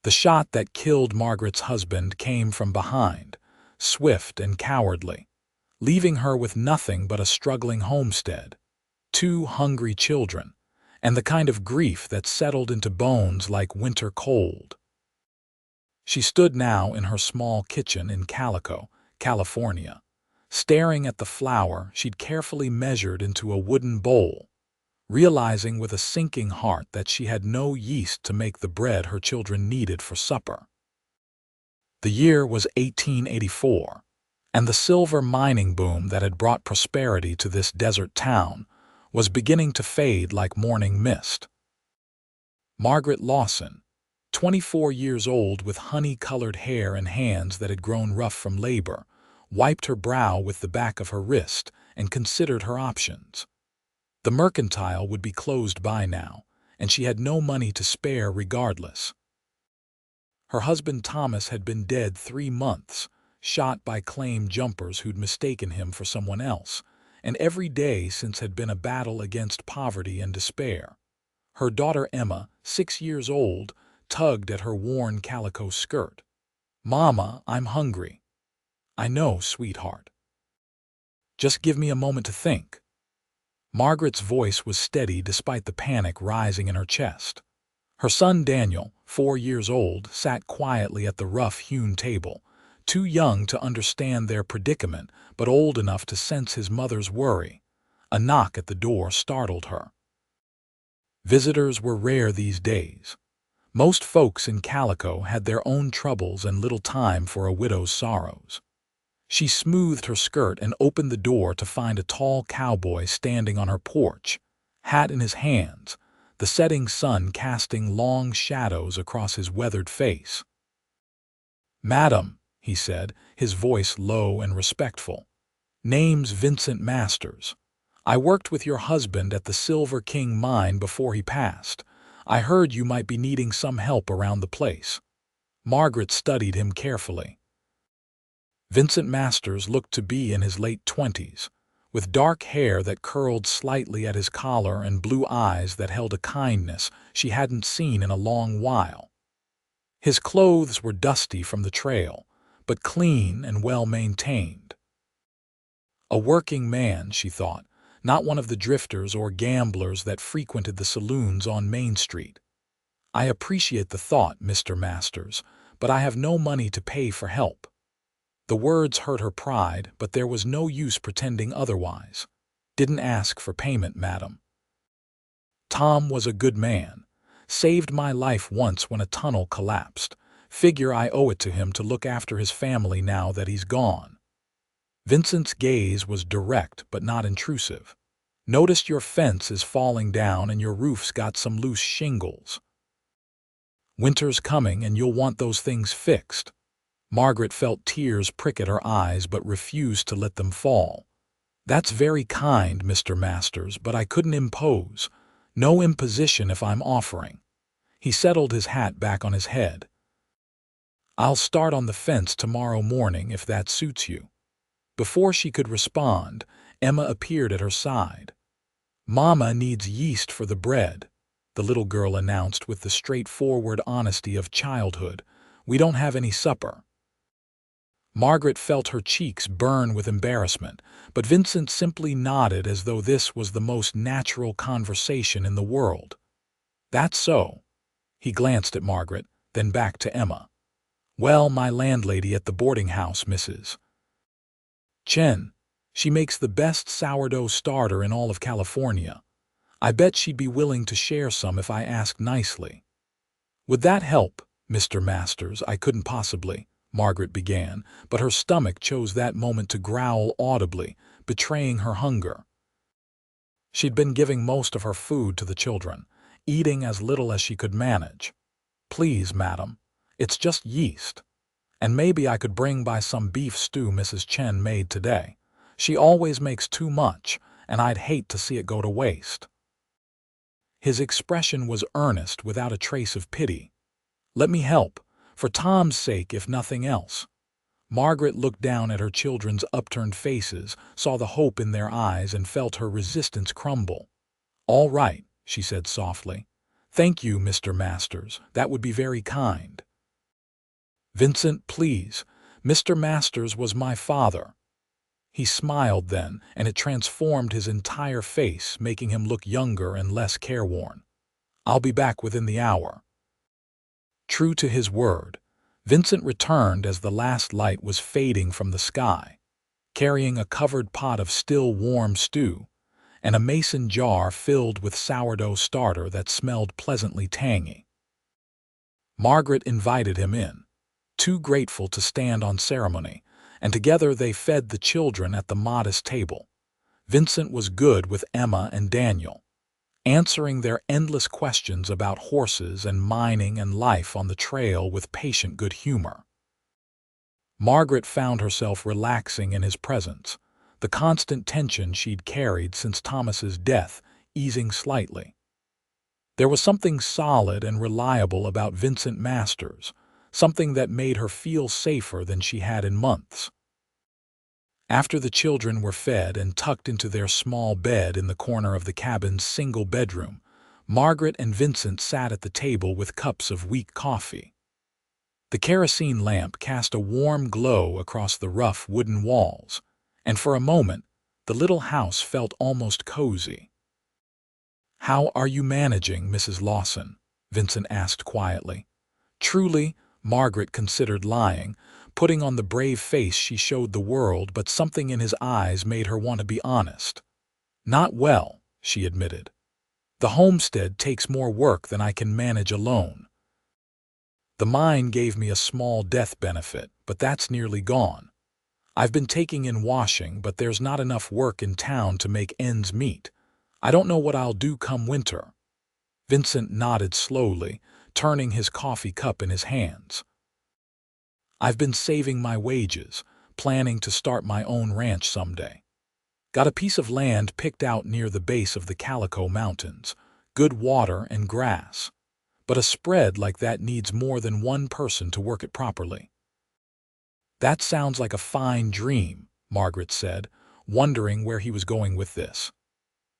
The shot that killed Margaret's husband came from behind, swift and cowardly, leaving her with nothing but a struggling homestead, 2 hungry children, and the kind of grief that settled into bones like winter cold. She stood now in her small kitchen in Calico, California, staring at the flour she'd carefully measured into a wooden bowl, realizing with a sinking heart that she had no yeast to make the bread her children needed for supper. The year was 1884, and the silver mining boom that had brought prosperity to this desert town was beginning to fade like morning mist. Margaret Lawson, 24 years old with honey-colored hair and hands that had grown rough from labor, wiped her brow with the back of her wrist and considered her options. The mercantile would be closed by now, and she had no money to spare regardless. Her husband Thomas had been dead 3 months, shot by claim jumpers who'd mistaken him for someone else, and every day since had been a battle against poverty and despair. Her daughter Emma, 6 years old, tugged at her worn calico skirt. "Mama, I'm hungry." "I know, sweetheart. Just give me a moment to think." Margaret's voice was steady despite the panic rising in her chest. Her son Daniel, 4 years old, sat quietly at the rough-hewn table, too young to understand their predicament but old enough to sense his mother's worry. A knock at the door startled her. Visitors were rare these days. Most folks in Calico had their own troubles and little time for a widow's sorrows. She smoothed her skirt and opened the door to find a tall cowboy standing on her porch, hat in his hands, the setting sun casting long shadows across his weathered face. "Madam," he said, his voice low and respectful. "Name's Vincent Masters. I worked with your husband at the Silver King mine before he passed. I heard you might be needing some help around the place." Margaret studied him carefully. Vincent Masters looked to be in his late 20s, with dark hair that curled slightly at his collar and blue eyes that held a kindness she hadn't seen in a long while. His clothes were dusty from the trail, but clean and well-maintained. A working man, she thought, not one of the drifters or gamblers that frequented the saloons on Main Street. "I appreciate the thought, Mr. Masters, but I have no money to pay for help." The words hurt her pride, but there was no use pretending otherwise. "Didn't ask for payment, madam. Tom was a good man. Saved my life once when a tunnel collapsed. Figure I owe it to him to look after his family now that he's gone." Vincent's gaze was direct but not intrusive. "Noticed your fence is falling down and your roof's got some loose shingles. Winter's coming and you'll want those things fixed." Margaret felt tears prick at her eyes but refused to let them fall. "That's very kind, Mr. Masters, but I couldn't impose. No imposition if I'm offering." He settled his hat back on his head. "I'll start on the fence tomorrow morning if that suits you." Before she could respond, Emma appeared at her side. "Mama needs yeast for the bread," the little girl announced with the straightforward honesty of childhood. "We don't have any supper." Margaret felt her cheeks burn with embarrassment, but Vincent simply nodded as though this was the most natural conversation in the world. "That's so." He glanced at Margaret, then back to Emma. "Well, my landlady at the boarding house, Mrs. Chen. She makes the best sourdough starter in all of California. I bet she'd be willing to share some if I asked nicely." "Would that help, Mr. Masters? I couldn't possibly," Margaret began, but her stomach chose that moment to growl audibly, betraying her hunger. She'd been giving most of her food to the children, eating as little as she could manage. "Please, madam, it's just yeast. And maybe I could bring by some beef stew Mrs. Chen made today. She always makes too much, and I'd hate to see it go to waste." His expression was earnest without a trace of pity. "Let me help. For Tom's sake, if nothing else." Margaret looked down at her children's upturned faces, saw the hope in their eyes, and felt her resistance crumble. "All right," she said softly. "Thank you, Mr. Masters. That would be very kind." "Vincent, please. Mr. Masters was my father." He smiled then, and it transformed his entire face, making him look younger and less careworn. "I'll be back within the hour." True to his word, Vincent returned as the last light was fading from the sky, carrying a covered pot of still warm stew and a mason jar filled with sourdough starter that smelled pleasantly tangy. Margaret invited him in, too grateful to stand on ceremony, and together they fed the children at the modest table. Vincent was good with Emma and Daniel, answering their endless questions about horses and mining and life on the trail with patient good humor. Margaret found herself relaxing in his presence, the constant tension she'd carried since Thomas's death easing slightly. There was something solid and reliable about Vincent Masters, something that made her feel safer than she had in months. After the children were fed and tucked into their small bed in the corner of the cabin's single bedroom, Margaret and Vincent sat at the table with cups of weak coffee. The kerosene lamp cast a warm glow across the rough wooden walls, and for a moment, the little house felt almost cozy. "How are you managing, Mrs. Lawson?" Vincent asked quietly. Truly, Margaret considered lying, putting on the brave face she showed the world, but something in his eyes made her want to be honest. "Not well," she admitted. "The homestead takes more work than I can manage alone. The mine gave me a small death benefit, but that's nearly gone. I've been taking in washing, but there's not enough work in town to make ends meet. I don't know what I'll do come winter." Vincent nodded slowly, turning his coffee cup in his hands. "I've been saving my wages, planning to start my own ranch someday. Got a piece of land picked out near the base of the Calico Mountains, good water and grass. But a spread like that needs more than one person to work it properly." "That sounds like a fine dream," Margaret said, wondering where he was going with this.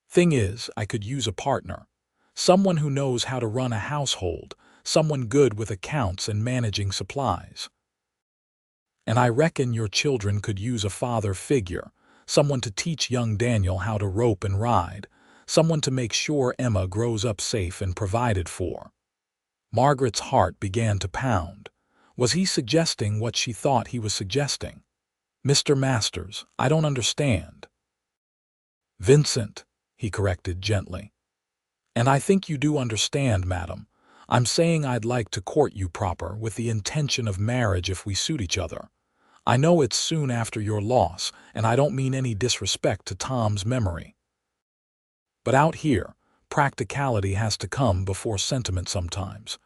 "Thing is, I could use a partner. Someone who knows how to run a household, someone good with accounts and managing supplies. And I reckon your children could use a father figure, someone to teach young Daniel how to rope and ride, someone to make sure Emma grows up safe and provided for." Margaret's heart began to pound. Was he suggesting what she thought he was suggesting? "Mr. Masters, I don't understand." "Vincent," he corrected gently. "And I think you do understand, madam. I'm saying I'd like to court you proper, with the intention of marriage if we suit each other. I know it's soon after your loss, and I don't mean any disrespect to Tom's memory. But out here, practicality has to come before sentiment sometimes.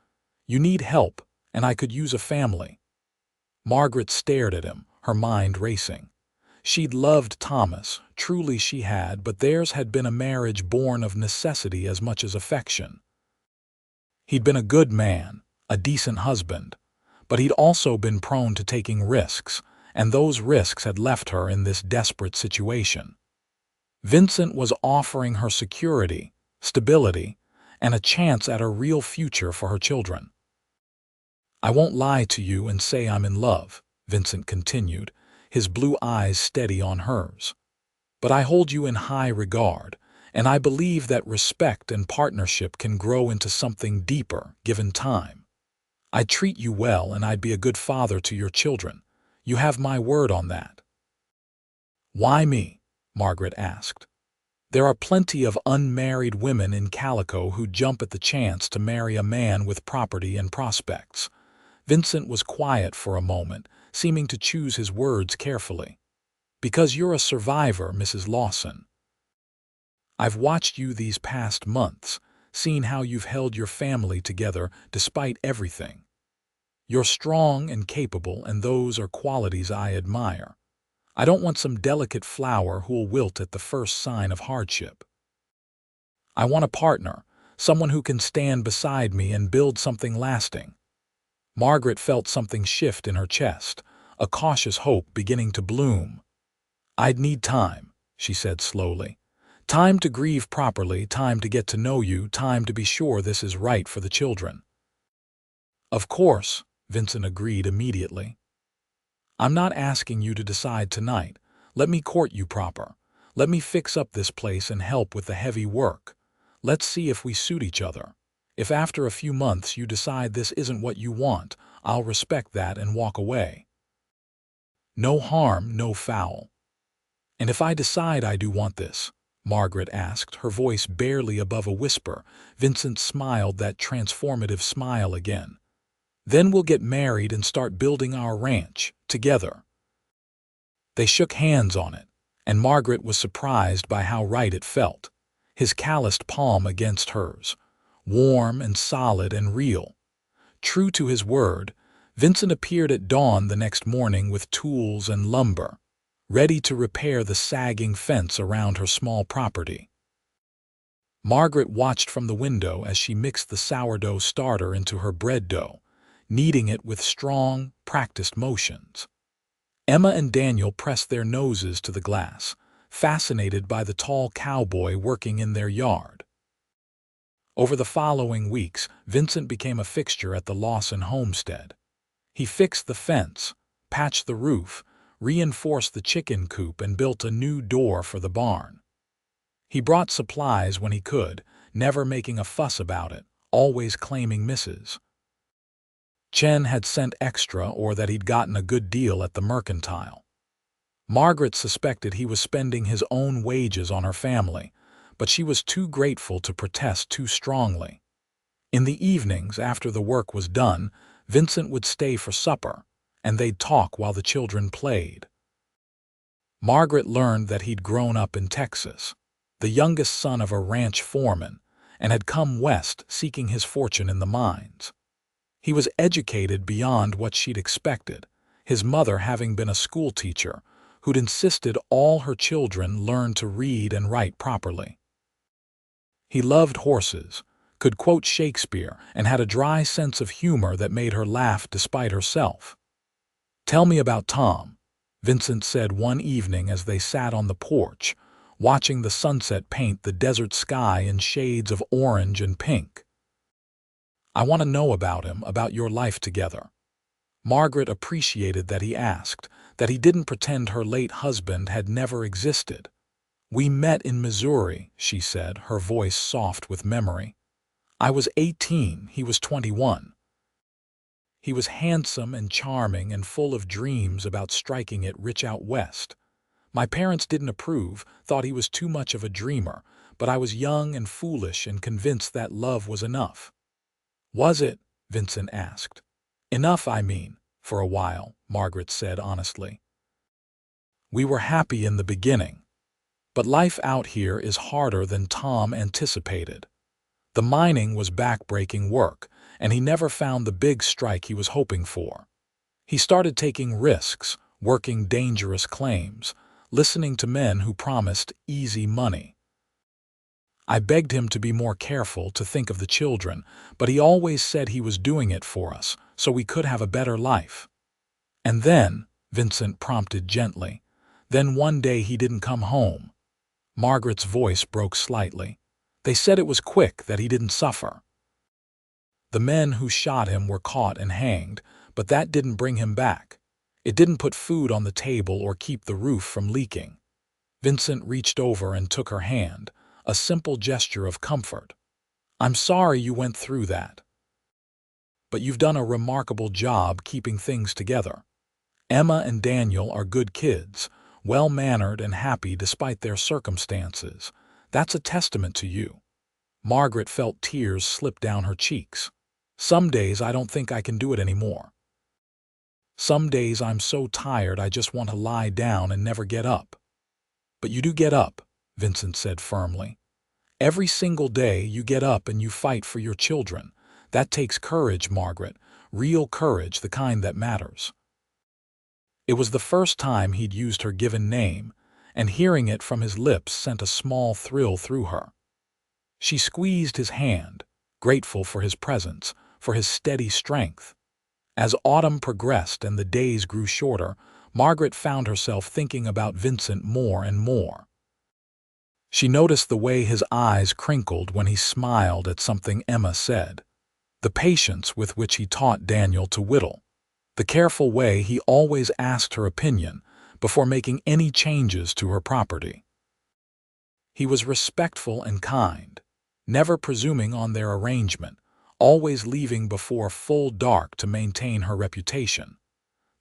You need help, and I could use a family." Margaret stared at him, her mind racing. She'd loved Thomas, truly she had, but theirs had been a marriage born of necessity as much as affection. He'd been a good man, a decent husband, but he'd also been prone to taking risks, and those risks had left her in this desperate situation. Vincent was offering her security, stability, and a chance at a real future for her children. "I won't lie to you and say I'm in love," Vincent continued, his blue eyes steady on hers. "But I hold you in high regard, and I believe that respect and partnership can grow into something deeper, given time. I'd treat you well, and I'd be a good father to your children. You have my word on that." "Why me?" Margaret asked. "There are plenty of unmarried women in Calico who jump at the chance to marry a man with property and prospects." Vincent was quiet for a moment, seeming to choose his words carefully. "Because you're a survivor, Mrs. Lawson. I've watched you these past months, seen how you've held your family together despite everything. You're strong and capable, and those are qualities I admire. I don't want some delicate flower who'll wilt at the first sign of hardship. I want a partner, someone who can stand beside me and build something lasting." Margaret felt something shift in her chest, a cautious hope beginning to bloom. "I'd need time," she said slowly. "Time to grieve properly, time to get to know you, time to be sure this is right for the children." "Of course," Vincent agreed immediately. I'm not asking you to decide tonight. Let me court you proper. Let me fix up this place and help with the heavy work. Let's see if we suit each other. If after a few months you decide this isn't what you want, I'll respect that and walk away. No harm, no foul. And if I decide I do want this, Margaret asked, her voice barely above a whisper. Vincent smiled that transformative smile again. Then we'll get married and start building our ranch, together. They shook hands on it, and Margaret was surprised by how right it felt. His calloused palm against hers, warm and solid and real. True to his word, Vincent appeared at dawn the next morning with tools and lumber, ready to repair the sagging fence around her small property. Margaret watched from the window as she mixed the sourdough starter into her bread dough, kneading it with strong, practiced motions. Emma and Daniel pressed their noses to the glass, fascinated by the tall cowboy working in their yard. Over the following weeks, Vincent became a fixture at the Lawson homestead. He fixed the fence, patched the roof, reinforced the chicken coop, and built a new door for the barn. He brought supplies when he could, never making a fuss about it, always claiming misses. Chen had sent extra or that he'd gotten a good deal at the mercantile. Margaret suspected he was spending his own wages on her family, but she was too grateful to protest too strongly. In the evenings, after the work was done, Vincent would stay for supper, and they'd talk while the children played. Margaret learned that he'd grown up in Texas, the youngest son of a ranch foreman, and had come west seeking his fortune in the mines. He was educated beyond what she'd expected, his mother having been a schoolteacher who'd insisted all her children learn to read and write properly. He loved horses, could quote Shakespeare, and had a dry sense of humor that made her laugh despite herself. "Tell me about Tom," Vincent said one evening as they sat on the porch, watching the sunset paint the desert sky in shades of orange and pink. "I want to know about him, about your life together." Margaret appreciated that he asked, that he didn't pretend her late husband had never existed. "We met in Missouri," she said, her voice soft with memory. "I was 18, he was 21. He was handsome and charming and full of dreams about striking it rich out west. My parents didn't approve, thought he was too much of a dreamer, but I was young and foolish and convinced that love was enough." "Was it?" Vincent asked. "Enough, I mean, for a while," Margaret said honestly. "We were happy in the beginning. But life out here is harder than Tom anticipated. The mining was back-breaking work, and he never found the big strike he was hoping for. He started taking risks, working dangerous claims, listening to men who promised easy money. I begged him to be more careful, to think of the children, but he always said he was doing it for us, so we could have a better life. And then," Vincent prompted gently, "then one day he didn't come home." Margaret's voice broke slightly. "They said it was quick, that he didn't suffer. The men who shot him were caught and hanged, but that didn't bring him back. It didn't put food on the table or keep the roof from leaking." Vincent reached over and took her hand, a simple gesture of comfort. "I'm sorry you went through that. But you've done a remarkable job keeping things together. Emma and Daniel are good kids, well-mannered and happy despite their circumstances. That's a testament to you." Margaret felt tears slip down her cheeks. "Some days I don't think I can do it anymore. Some days I'm so tired I just want to lie down and never get up." "But you do get up," Vincent said firmly. "Every single day you get up and you fight for your children. That takes courage, Margaret, real courage, the kind that matters." It was the first time he'd used her given name, and hearing it from his lips sent a small thrill through her. She squeezed his hand, grateful for his presence, for his steady strength. As autumn progressed and the days grew shorter, Margaret found herself thinking about Vincent more and more. She noticed the way his eyes crinkled when he smiled at something Emma said. The patience with which he taught Daniel to whittle. The careful way he always asked her opinion before making any changes to her property. He was respectful and kind, never presuming on their arrangement, always leaving before full dark to maintain her reputation.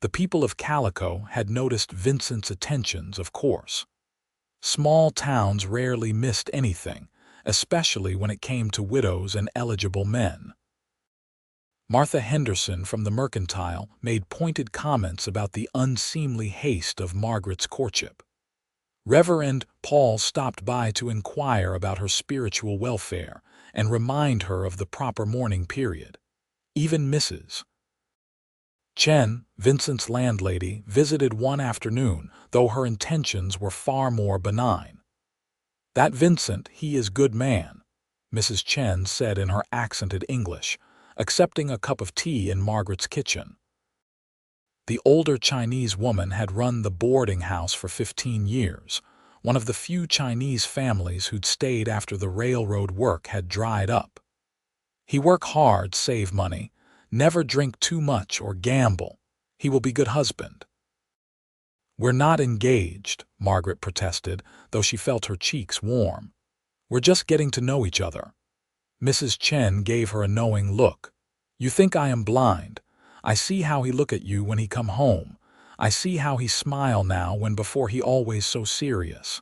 The people of Calico had noticed Vincent's attentions, of course. Small towns rarely missed anything, especially when it came to widows and eligible men. Martha Henderson from the Mercantile made pointed comments about the unseemly haste of Margaret's courtship. Reverend Paul stopped by to inquire about her spiritual welfare and remind her of the proper mourning period. Even Mrs. Chen, Vincent's landlady, visited one afternoon, though her intentions were far more benign. "That Vincent, he is good man," Mrs. Chen said in her accented English, accepting a cup of tea in Margaret's kitchen. The older Chinese woman had run the boarding house for 15 years, one of the few Chinese families who'd stayed after the railroad work had dried up. "He work hard, save money, never drink too much or gamble. He will be good husband." "We're not engaged," Margaret protested, though she felt her cheeks warm. "We're just getting to know each other." Mrs. Chen gave her a knowing look. "You think I am blind. I see how he look at you when he come home. I see how he smile now when before he always so serious.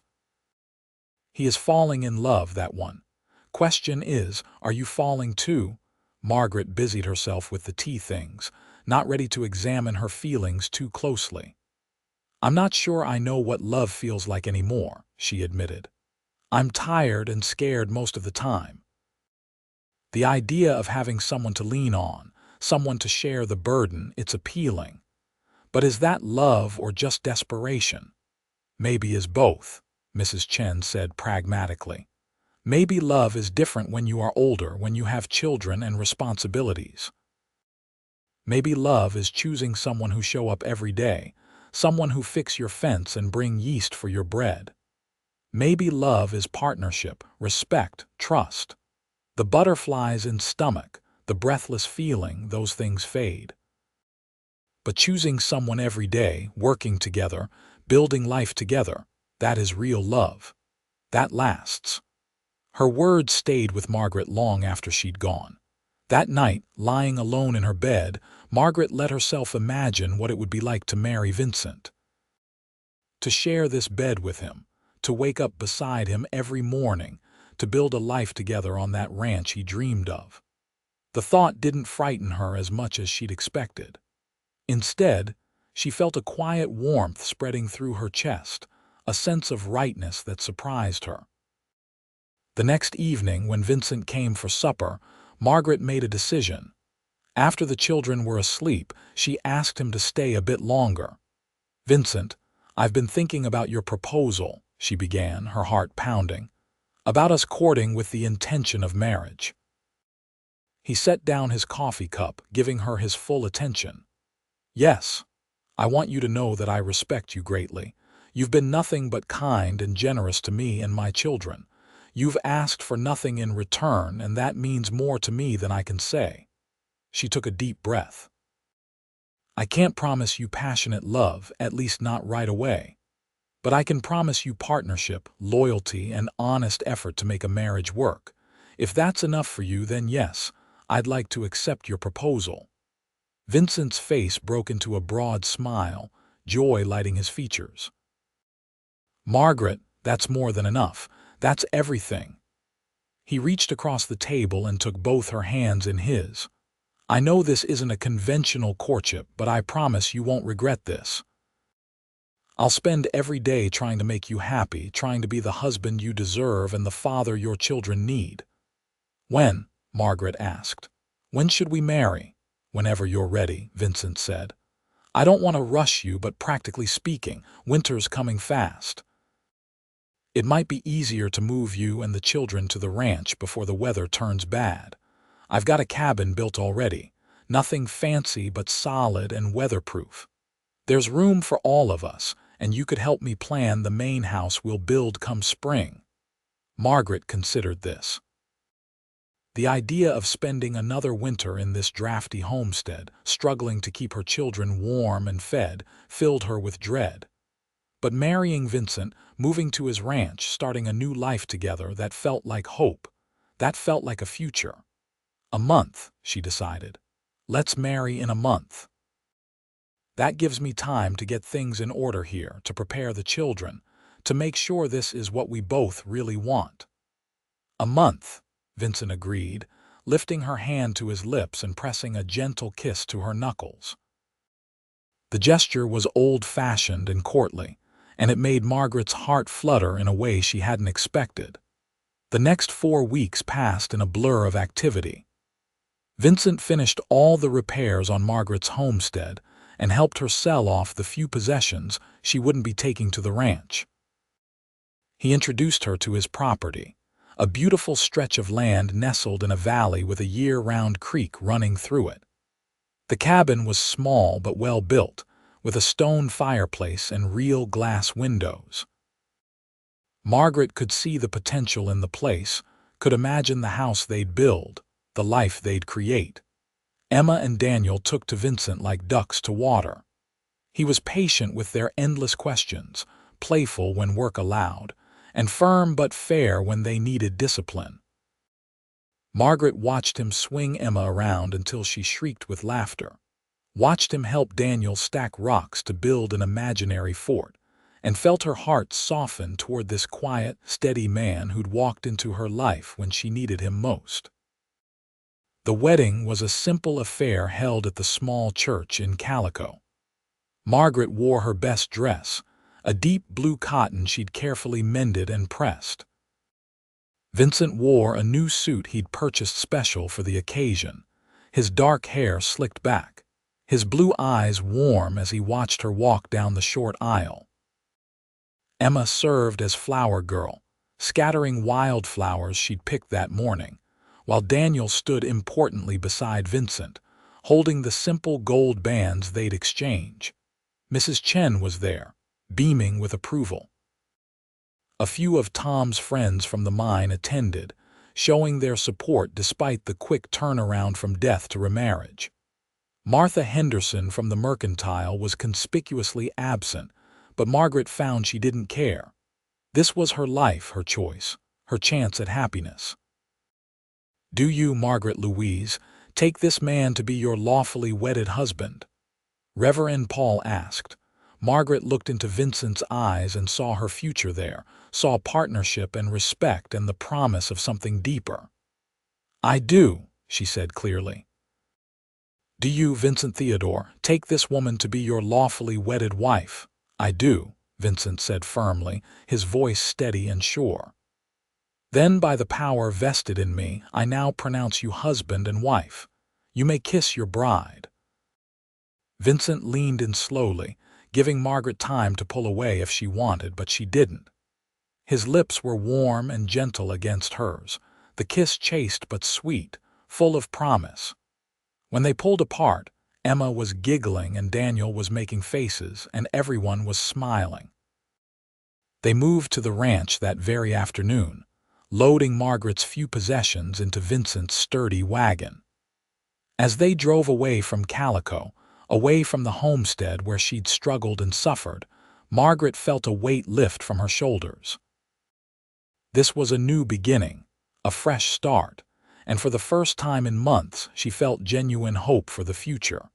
He is falling in love, that one. Question is, are you falling too?" Margaret busied herself with the tea things, not ready to examine her feelings too closely. "I'm not sure I know what love feels like anymore," she admitted. "I'm tired and scared most of the time. The idea of having someone to lean on, someone to share the burden, it's appealing. But is that love or just desperation?" "Maybe is both," Mrs. Chen said pragmatically. "Maybe love is different when you are older, when you have children and responsibilities. Maybe love is choosing someone who show up every day, someone who fix your fence and bring yeast for your bread. Maybe love is partnership, respect, trust. The butterflies in stomach, the breathless feeling, those things fade. But choosing someone every day, working together, building life together, that is real love. That lasts." Her words stayed with Margaret long after she'd gone. That night, lying alone in her bed, Margaret let herself imagine what it would be like to marry Vincent. To share this bed with him, to wake up beside him every morning, to build a life together on that ranch he dreamed of. The thought didn't frighten her as much as she'd expected. Instead, she felt a quiet warmth spreading through her chest, a sense of rightness that surprised her. The next evening, when Vincent came for supper, Margaret made a decision. After the children were asleep, she asked him to stay a bit longer. "Vincent, I've been thinking about your proposal," she began, her heart pounding. "About us courting with the intention of marriage." He set down his coffee cup, giving her his full attention. "Yes, I want you to know that I respect you greatly. You've been nothing but kind and generous to me and my children. You've asked for nothing in return, and that means more to me than I can say." She took a deep breath. "I can't promise you passionate love, at least not right away. But I can promise you partnership, loyalty, and honest effort to make a marriage work. If that's enough for you, then yes, I'd like to accept your proposal." Vincent's face broke into a broad smile, joy lighting his features. "Margaret, that's more than enough. That's everything." He reached across the table and took both her hands in his. "I know this isn't a conventional courtship, but I promise you won't regret this. I'll spend every day trying to make you happy, trying to be the husband you deserve and the father your children need." "When?" Margaret asked. "When should we marry?" "Whenever you're ready," Vincent said. "I don't want to rush you, but practically speaking, winter's coming fast. It might be easier to move you and the children to the ranch before the weather turns bad. I've got a cabin built already, nothing fancy but solid and weatherproof. There's room for all of us, and you could help me plan the main house we'll build come spring." Margaret considered this. The idea of spending another winter in this drafty homestead, struggling to keep her children warm and fed, filled her with dread. But marrying Vincent, moving to his ranch, starting a new life together, that felt like hope. That felt like a future. A month, she decided. Let's marry in a month. That gives me time to get things in order here, to prepare the children, to make sure this is what we both really want. A month, Vincent agreed, lifting her hand to his lips and pressing a gentle kiss to her knuckles. The gesture was old-fashioned and courtly, and it made Margaret's heart flutter in a way she hadn't expected. The next 4 weeks passed in a blur of activity. Vincent finished all the repairs on Margaret's homestead and helped her sell off the few possessions she wouldn't be taking to the ranch. He introduced her to his property, a beautiful stretch of land nestled in a valley with a year-round creek running through it. The cabin was small but well built, with a stone fireplace and real glass windows. Margaret could see the potential in the place, could imagine the house they'd build, the life they'd create. Emma and Daniel took to Vincent like ducks to water. He was patient with their endless questions, playful when work allowed, and firm but fair when they needed discipline. Margaret watched him swing Emma around until she shrieked with laughter, watched him help Daniel stack rocks to build an imaginary fort, and felt her heart soften toward this quiet, steady man who'd walked into her life when she needed him most. The wedding was a simple affair held at the small church in Calico. Margaret wore her best dress, a deep blue cotton she'd carefully mended and pressed. Vincent wore a new suit he'd purchased special for the occasion, his dark hair slicked back, his blue eyes warm as he watched her walk down the short aisle. Emma served as flower girl, scattering wildflowers she'd picked that morning, while Daniel stood importantly beside Vincent, holding the simple gold bands they'd exchange. Mrs. Chen was there, beaming with approval. A few of Tom's friends from the mine attended, showing their support despite the quick turnaround from death to remarriage. Martha Henderson from the mercantile was conspicuously absent, but Margaret found she didn't care. This was her life, her choice, her chance at happiness. "Do you, Margaret Louise, take this man to be your lawfully wedded husband?" Reverend Paul asked. Margaret looked into Vincent's eyes and saw her future there, saw partnership and respect and the promise of something deeper. "I do," she said clearly. "Do you, Vincent Theodore, take this woman to be your lawfully wedded wife?" "I do," Vincent said firmly, his voice steady and sure. "Then by the power vested in me, I now pronounce you husband and wife. You may kiss your bride." Vincent leaned in slowly, giving Margaret time to pull away if she wanted, but she didn't. His lips were warm and gentle against hers, the kiss chaste but sweet, full of promise. When they pulled apart, Emma was giggling and Daniel was making faces and everyone was smiling. They moved to the ranch that very afternoon, loading Margaret's few possessions into Vincent's sturdy wagon. As they drove away from Calico, away from the homestead where she'd struggled and suffered, Margaret felt a weight lift from her shoulders. This was a new beginning, a fresh start, and for the first time in months she felt genuine hope for the future.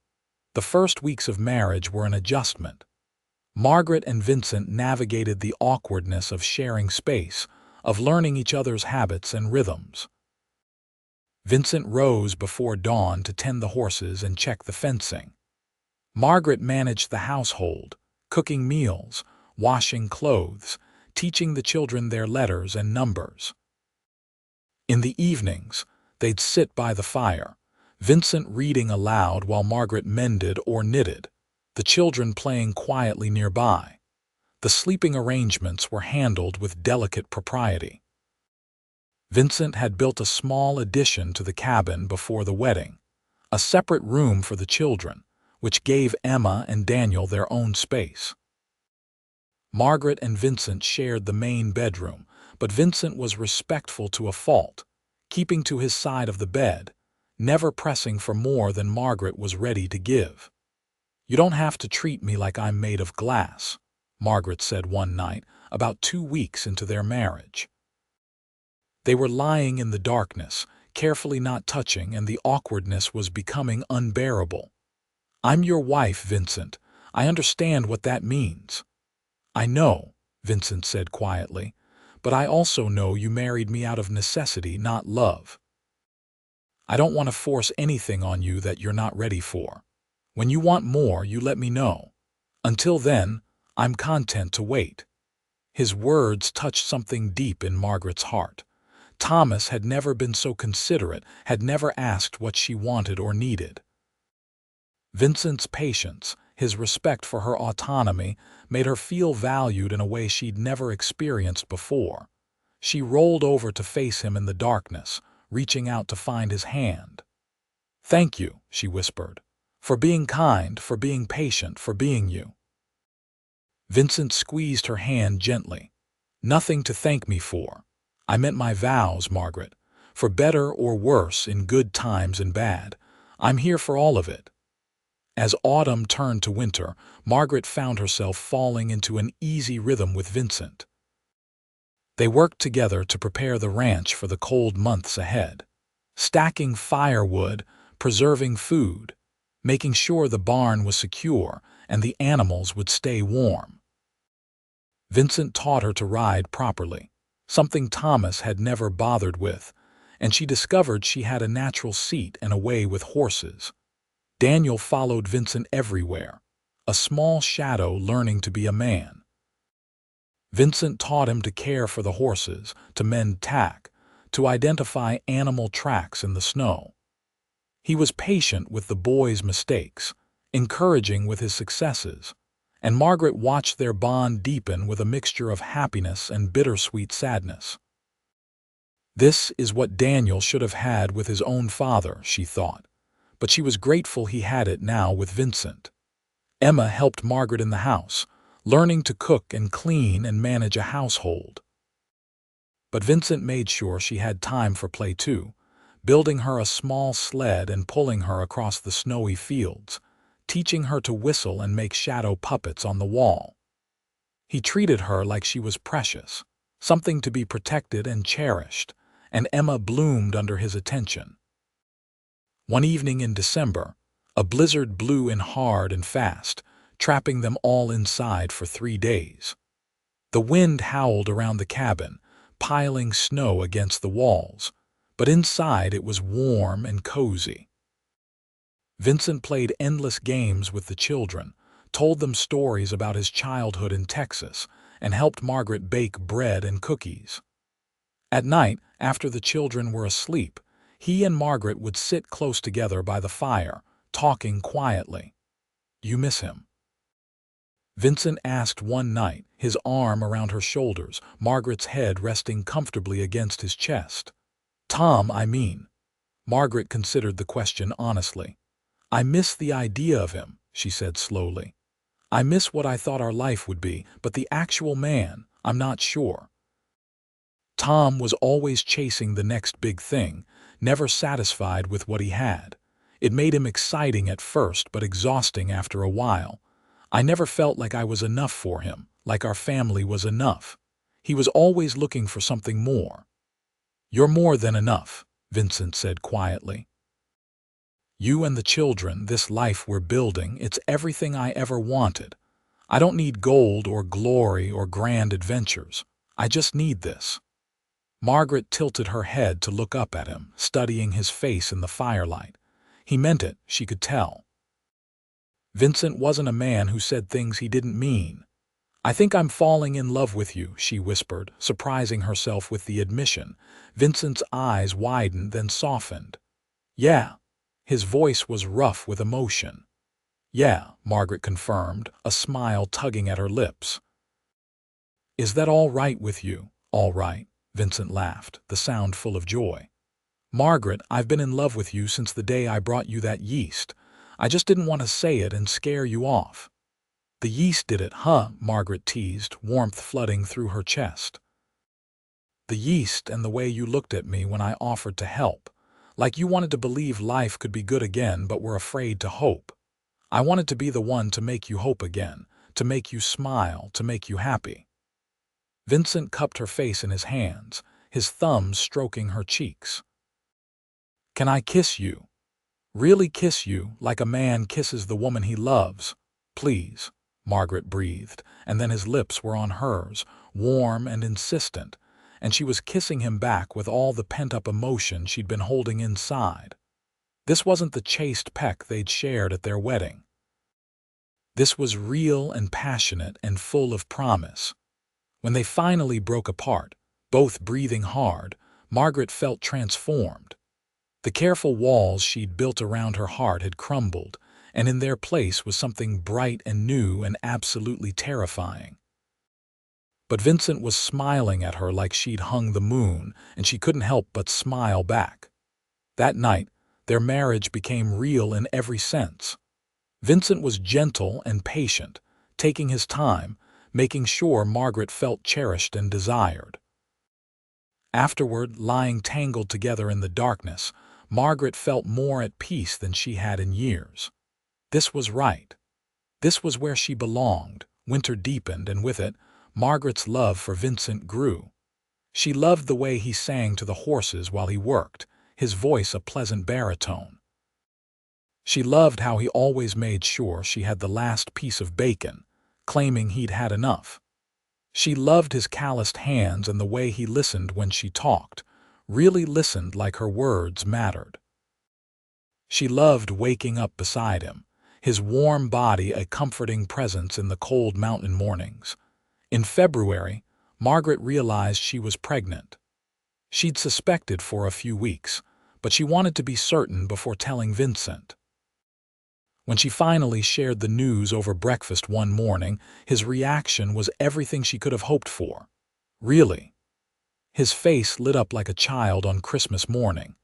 The first weeks of marriage were an adjustment. Margaret and Vincent navigated the awkwardness of sharing space, of learning each other's habits and rhythms. Vincent rose before dawn to tend the horses and check the fencing. Margaret managed the household, cooking meals, washing clothes, teaching the children their letters and numbers. In the evenings, they'd sit by the fire, Vincent reading aloud while Margaret mended or knitted, the children playing quietly nearby. The sleeping arrangements were handled with delicate propriety. Vincent had built a small addition to the cabin before the wedding, a separate room for the children, which gave Emma and Daniel their own space. Margaret and Vincent shared the main bedroom, but Vincent was respectful to a fault, keeping to his side of the bed, never pressing for more than Margaret was ready to give. "You don't have to treat me like I'm made of glass," Margaret said one night, about 2 weeks into their marriage. They were lying in the darkness, carefully not touching, and the awkwardness was becoming unbearable. "I'm your wife, Vincent. I understand what that means." "I know," Vincent said quietly, "but I also know you married me out of necessity, not love. I don't want to force anything on you that you're not ready for. When you want more, you let me know. Until then, I'm content to wait." His words touched something deep in Margaret's heart. Thomas had never been so considerate, had never asked what she wanted or needed. Vincent's patience, his respect for her autonomy, made her feel valued in a way she'd never experienced before. She rolled over to face him in the darkness, reaching out to find his hand. "Thank you," she whispered, "for being kind, for being patient, for being you." Vincent squeezed her hand gently. "Nothing to thank me for. I meant my vows, Margaret. For better or worse, in good times and bad, I'm here for all of it." As autumn turned to winter, Margaret found herself falling into an easy rhythm with Vincent. They worked together to prepare the ranch for the cold months ahead, stacking firewood, preserving food, making sure the barn was secure and the animals would stay warm. Vincent taught her to ride properly, something Thomas had never bothered with, and she discovered she had a natural seat and a way with horses. Daniel followed Vincent everywhere, a small shadow learning to be a man. Vincent taught him to care for the horses, to mend tack, to identify animal tracks in the snow. He was patient with the boy's mistakes, encouraging with his successes, and Margaret watched their bond deepen with a mixture of happiness and bittersweet sadness. This is what Daniel should have had with his own father, she thought, but she was grateful he had it now with Vincent. Emma helped Margaret in the house, learning to cook and clean and manage a household. But Vincent made sure she had time for play too, building her a small sled and pulling her across the snowy fields, teaching her to whistle and make shadow puppets on the wall. He treated her like she was precious, something to be protected and cherished, and Emma bloomed under his attention. One evening in December, a blizzard blew in hard and fast, trapping them all inside for 3 days. The wind howled around the cabin, piling snow against the walls, but inside it was warm and cozy. Vincent played endless games with the children, told them stories about his childhood in Texas, and helped Margaret bake bread and cookies. At night, after the children were asleep, he and Margaret would sit close together by the fire, talking quietly. "You miss him?" Vincent asked one night, his arm around her shoulders, Margaret's head resting comfortably against his chest. "Tom, I mean." Margaret considered the question honestly. "I miss the idea of him," she said slowly. "I miss what I thought our life would be, but the actual man, I'm not sure." Tom was always chasing the next big thing, never satisfied with what he had. It made him exciting at first, but exhausting after a while. I never felt like I was enough for him, like our family was enough. He was always looking for something more. "You're more than enough," Vincent said quietly. "You and the children, this life we're building, it's everything I ever wanted. I don't need gold or glory or grand adventures. I just need this." Margaret tilted her head to look up at him, studying his face in the firelight. He meant it, she could tell. Vincent wasn't a man who said things he didn't mean. "I think I'm falling in love with you," she whispered, surprising herself with the admission. Vincent's eyes widened, then softened. "Yeah." His voice was rough with emotion. "Yeah," Margaret confirmed, a smile tugging at her lips. "Is that all right with you?" "All right," Vincent laughed, the sound full of joy. "Margaret, I've been in love with you since the day I brought you that yeast. I just didn't want to say it and scare you off." "The yeast did it, huh?" Margaret teased, warmth flooding through her chest. The yeast and the way you looked at me when I offered to help. Like you wanted to believe life could be good again but were afraid to hope. I wanted to be the one to make you hope again, to make you smile, to make you happy." Vincent cupped her face in his hands, his thumbs stroking her cheeks. "Can I kiss you? Really kiss you, like a man kisses the woman he loves? Please," Margaret breathed, and then his lips were on hers, warm and insistent, and she was kissing him back with all the pent-up emotion she'd been holding inside. This wasn't the chaste peck they'd shared at their wedding. This was real and passionate and full of promise. When they finally broke apart, both breathing hard, Margaret felt transformed. The careful walls she'd built around her heart had crumbled, and in their place was something bright and new and absolutely terrifying. But Vincent was smiling at her like she'd hung the moon, and she couldn't help but smile back. That night, their marriage became real in every sense. Vincent was gentle and patient, taking his time, making sure Margaret felt cherished and desired. Afterward, lying tangled together in the darkness, Margaret felt more at peace than she had in years. This was right. This was where she belonged. Winter deepened, and with it, Margaret's love for Vincent grew. She loved the way he sang to the horses while he worked, his voice a pleasant baritone. She loved how he always made sure she had the last piece of bacon, claiming he'd had enough. She loved his calloused hands and the way he listened when she talked, really listened like her words mattered. She loved waking up beside him, his warm body a comforting presence in the cold mountain mornings. In February, Margaret realized she was pregnant. She'd suspected for a few weeks, but she wanted to be certain before telling Vincent. When she finally shared the news over breakfast one morning, his reaction was everything she could have hoped for. "Really?" His face lit up like a child on Christmas morning.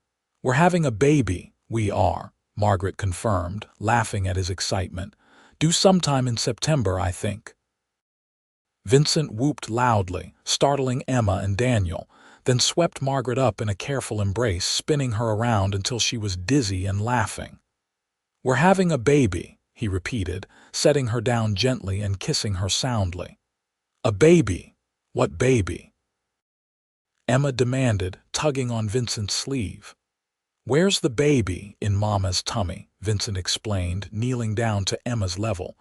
"We're having a baby, we are," Margaret confirmed, laughing at his excitement. "Due sometime in September, I think." Vincent whooped loudly, startling Emma and Daniel, then swept Margaret up in a careful embrace, spinning her around until she was dizzy and laughing. "We're having a baby," he repeated, setting her down gently and kissing her soundly. "A baby? What baby?" Emma demanded, tugging on Vincent's sleeve. "Where's the baby?" "In Mama's tummy," Vincent explained, kneeling down to Emma's level.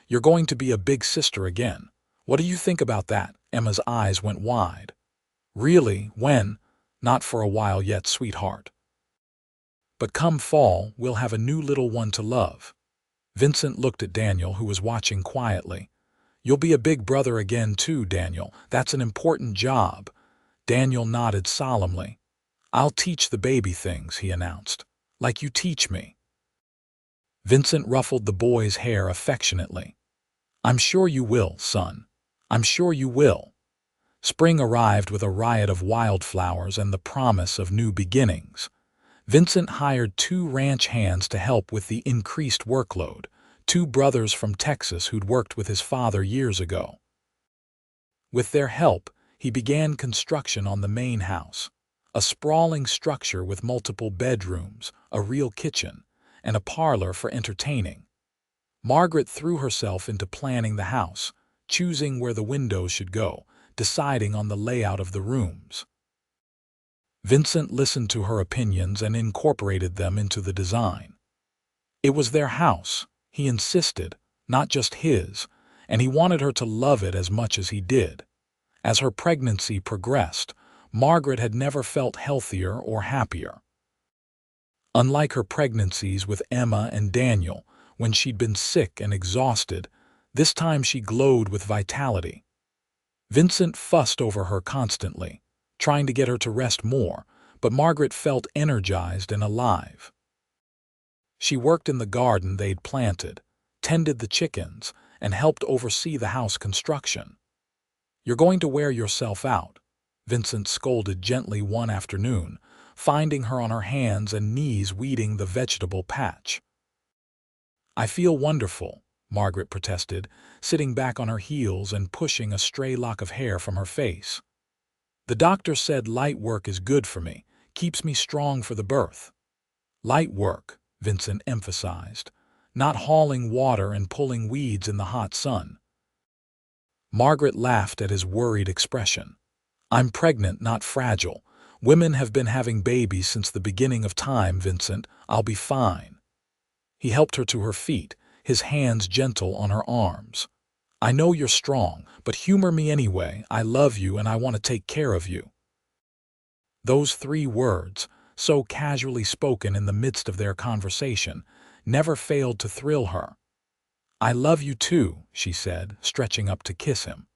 "You're going to be a big sister again. What do you think about that?" Emma's eyes went wide. "Really? When?" "Not for a while yet, sweetheart. But come fall, we'll have a new little one to love." Vincent looked at Daniel, who was watching quietly. "You'll be a big brother again too, Daniel. That's an important job." Daniel nodded solemnly. "I'll teach the baby things," he announced. "Like you teach me." Vincent ruffled the boy's hair affectionately. "I'm sure you will, son. I'm sure you will." Spring arrived with a riot of wildflowers and the promise of new beginnings. Vincent hired 2 ranch hands to help with the increased workload, 2 brothers from Texas who'd worked with his father years ago. With their help, he began construction on the main house, a sprawling structure with multiple bedrooms, a real kitchen, and a parlor for entertaining. Margaret threw herself into planning the house, choosing where the windows should go, deciding on the layout of the rooms. Vincent listened to her opinions and incorporated them into the design. It was their house, he insisted, not just his, and he wanted her to love it as much as he did. As her pregnancy progressed, Margaret had never felt healthier or happier. Unlike her pregnancies with Emma and Daniel, when she'd been sick and exhausted, this time she glowed with vitality. Vincent fussed over her constantly, trying to get her to rest more, but Margaret felt energized and alive. She worked in the garden they'd planted, tended the chickens, and helped oversee the house construction. "You're going to wear yourself out," Vincent scolded gently one afternoon, finding her on her hands and knees weeding the vegetable patch. "I feel wonderful," Margaret protested, sitting back on her heels and pushing a stray lock of hair from her face. The doctor said light work is good for me, keeps me strong for the birth. Light work, Vincent emphasized, not hauling water and pulling weeds in the hot sun. Margaret laughed at his worried expression. I'm pregnant, not fragile. Women have been having babies since the beginning of time, Vincent. I'll be fine. He helped her to her feet, his hands gentle on her arms. I know you're strong, but humor me anyway. I love you and I want to take care of you. Those 3 words, so casually spoken in the midst of their conversation, never failed to thrill her. I love you too, she said, stretching up to kiss him.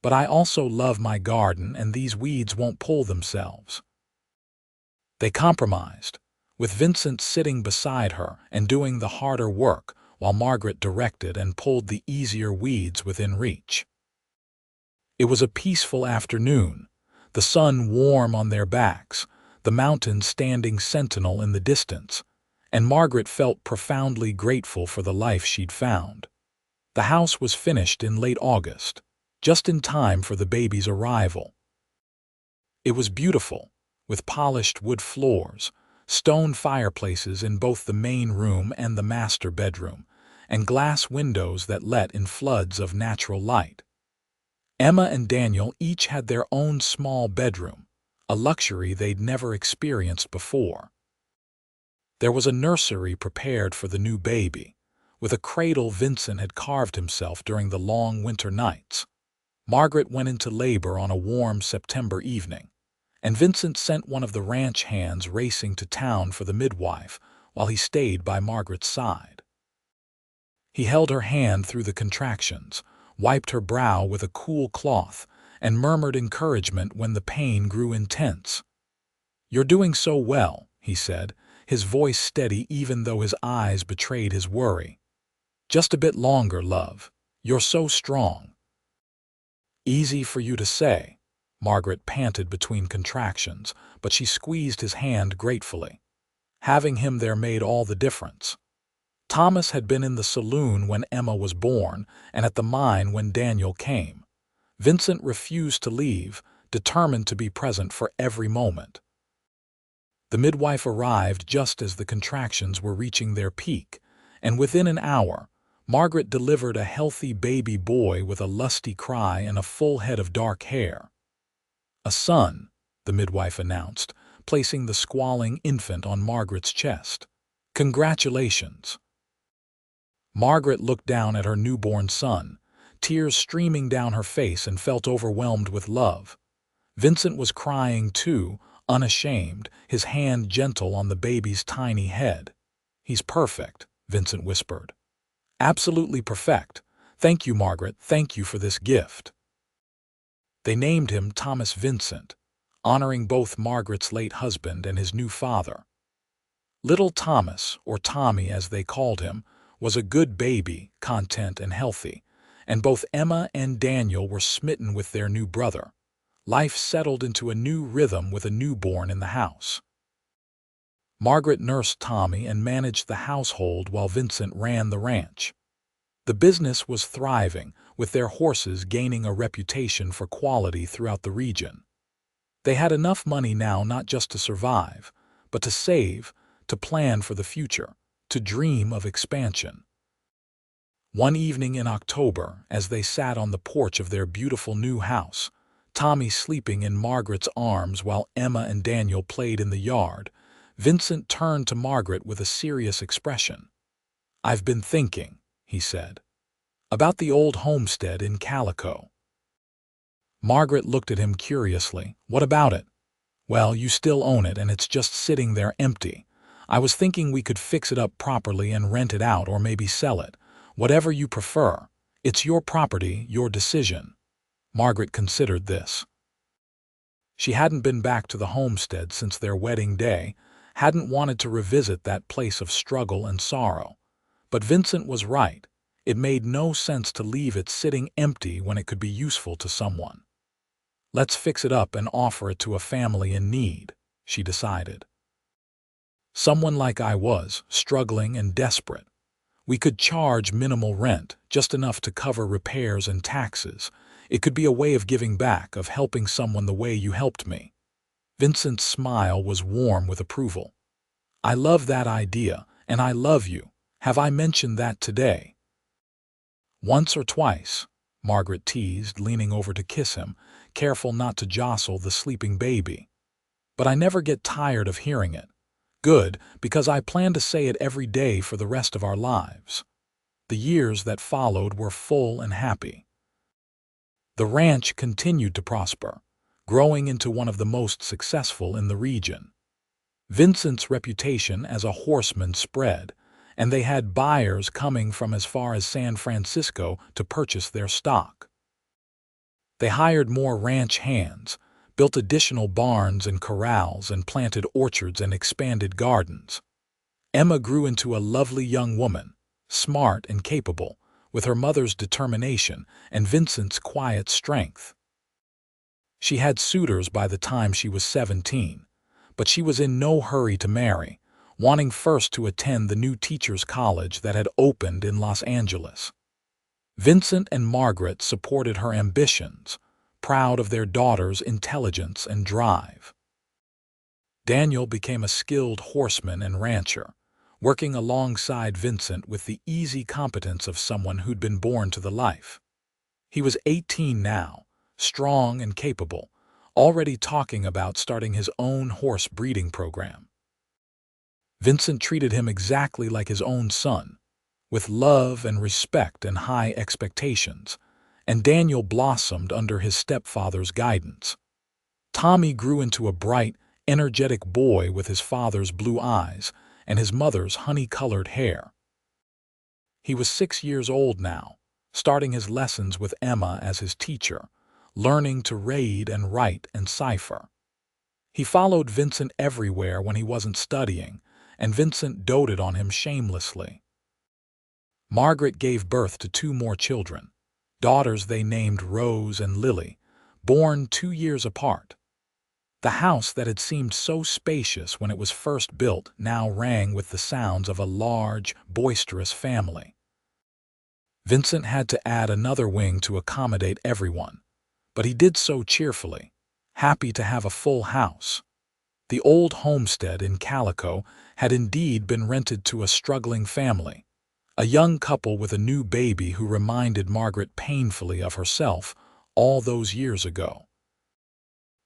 But I also love my garden and these weeds won't pull themselves. They compromised, with Vincent sitting beside her and doing the harder work while Margaret directed and pulled the easier weeds within reach. It was a peaceful afternoon, the sun warm on their backs, the mountains standing sentinel in the distance, and Margaret felt profoundly grateful for the life she'd found. The house was finished in late August, just in time for the baby's arrival. It was beautiful, with polished wood floors, stone fireplaces in both the main room and the master bedroom, and glass windows that let in floods of natural light. Emma and Daniel each had their own small bedroom, a luxury they'd never experienced before. There was a nursery prepared for the new baby, with a cradle Vincent had carved himself during the long winter nights. Margaret went into labor on a warm September evening, and Vincent sent one of the ranch hands racing to town for the midwife while he stayed by Margaret's side. He held her hand through the contractions, wiped her brow with a cool cloth, and murmured encouragement when the pain grew intense. "You're doing so well," he said, his voice steady even though his eyes betrayed his worry. "Just a bit longer, love. You're so strong." "Easy for you to say," Margaret panted between contractions, but she squeezed his hand gratefully. Having him there made all the difference. Thomas had been in the saloon when Emma was born and at the mine when Daniel came. Vincent refused to leave, determined to be present for every moment. The midwife arrived just as the contractions were reaching their peak, and within an hour, Margaret delivered a healthy baby boy with a lusty cry and a full head of dark hair. "A son," the midwife announced, placing the squalling infant on Margaret's chest. "Congratulations." Margaret looked down at her newborn son, tears streaming down her face, and felt overwhelmed with love. Vincent was crying too, unashamed, his hand gentle on the baby's tiny head. "He's perfect," Vincent whispered. "Absolutely perfect. Thank you, Margaret, thank you for this gift." They named him Thomas Vincent, honoring both Margaret's late husband and his new father. Little Thomas, or Tommy as they called him, was a good baby, content and healthy, and both Emma and Daniel were smitten with their new brother. Life settled into a new rhythm with a newborn in the house. Margaret nursed Tommy and managed the household while Vincent ran the ranch. The business was thriving, with their horses gaining a reputation for quality throughout the region. They had enough money now not just to survive, but to save, to plan for the future, to dream of expansion. One evening in October, as they sat on the porch of their beautiful new house, Tommy sleeping in Margaret's arms while Emma and Daniel played in the yard, Vincent turned to Margaret with a serious expression. "I've been thinking," he said, "about the old homestead in Calico." Margaret looked at him curiously. "What about it?" "Well, you still own it and it's just sitting there empty. I was thinking we could fix it up properly and rent it out or maybe sell it. Whatever you prefer. It's your property, your decision." Margaret considered this. She hadn't been back to the homestead since their wedding day, hadn't wanted to revisit that place of struggle and sorrow. But Vincent was right. It made no sense to leave it sitting empty when it could be useful to someone. "Let's fix it up and offer it to a family in need," she decided. "Someone like I was, struggling and desperate. We could charge minimal rent, just enough to cover repairs and taxes. It could be a way of giving back, of helping someone the way you helped me." Vincent's smile was warm with approval. "I love that idea, and I love you. Have I mentioned that today?" "Once or twice," Margaret teased, leaning over to kiss him, careful not to jostle the sleeping baby. "But I never get tired of hearing it. Good, because I plan to say it every day for the rest of our lives." The years that followed were full and happy. The ranch continued to prosper, growing into one of the most successful in the region. Vincent's reputation as a horseman spread, and they had buyers coming from as far as San Francisco to purchase their stock. They hired more ranch hands, built additional barns and corrals, and planted orchards and expanded gardens. Emma grew into a lovely young woman, smart and capable, with her mother's determination and Vincent's quiet strength. She had suitors by the time she was 17, but she was in no hurry to marry, wanting first to attend the new teachers' college that had opened in Los Angeles. Vincent and Margaret supported her ambitions, proud of their daughter's intelligence and drive. Daniel became a skilled horseman and rancher, working alongside Vincent with the easy competence of someone who'd been born to the life. He was 18 now, strong and capable, already talking about starting his own horse breeding program. Vincent treated him exactly like his own son, with love and respect and high expectations, and Daniel blossomed under his stepfather's guidance. Tommy grew into a bright, energetic boy with his father's blue eyes and his mother's honey-colored hair. He was 6 years old now, starting his lessons with Emma as his teacher, learning to read and write and cipher. He followed Vincent everywhere when he wasn't studying, and Vincent doted on him shamelessly. Margaret gave birth to 2 more children, daughters they named Rose and Lily, born 2 years apart. The house that had seemed so spacious when it was first built now rang with the sounds of a large, boisterous family. Vincent had to add another wing to accommodate everyone, but he did so cheerfully, happy to have a full house. The old homestead in Calico had indeed been rented to a struggling family, a young couple with a new baby who reminded Margaret painfully of herself all those years ago.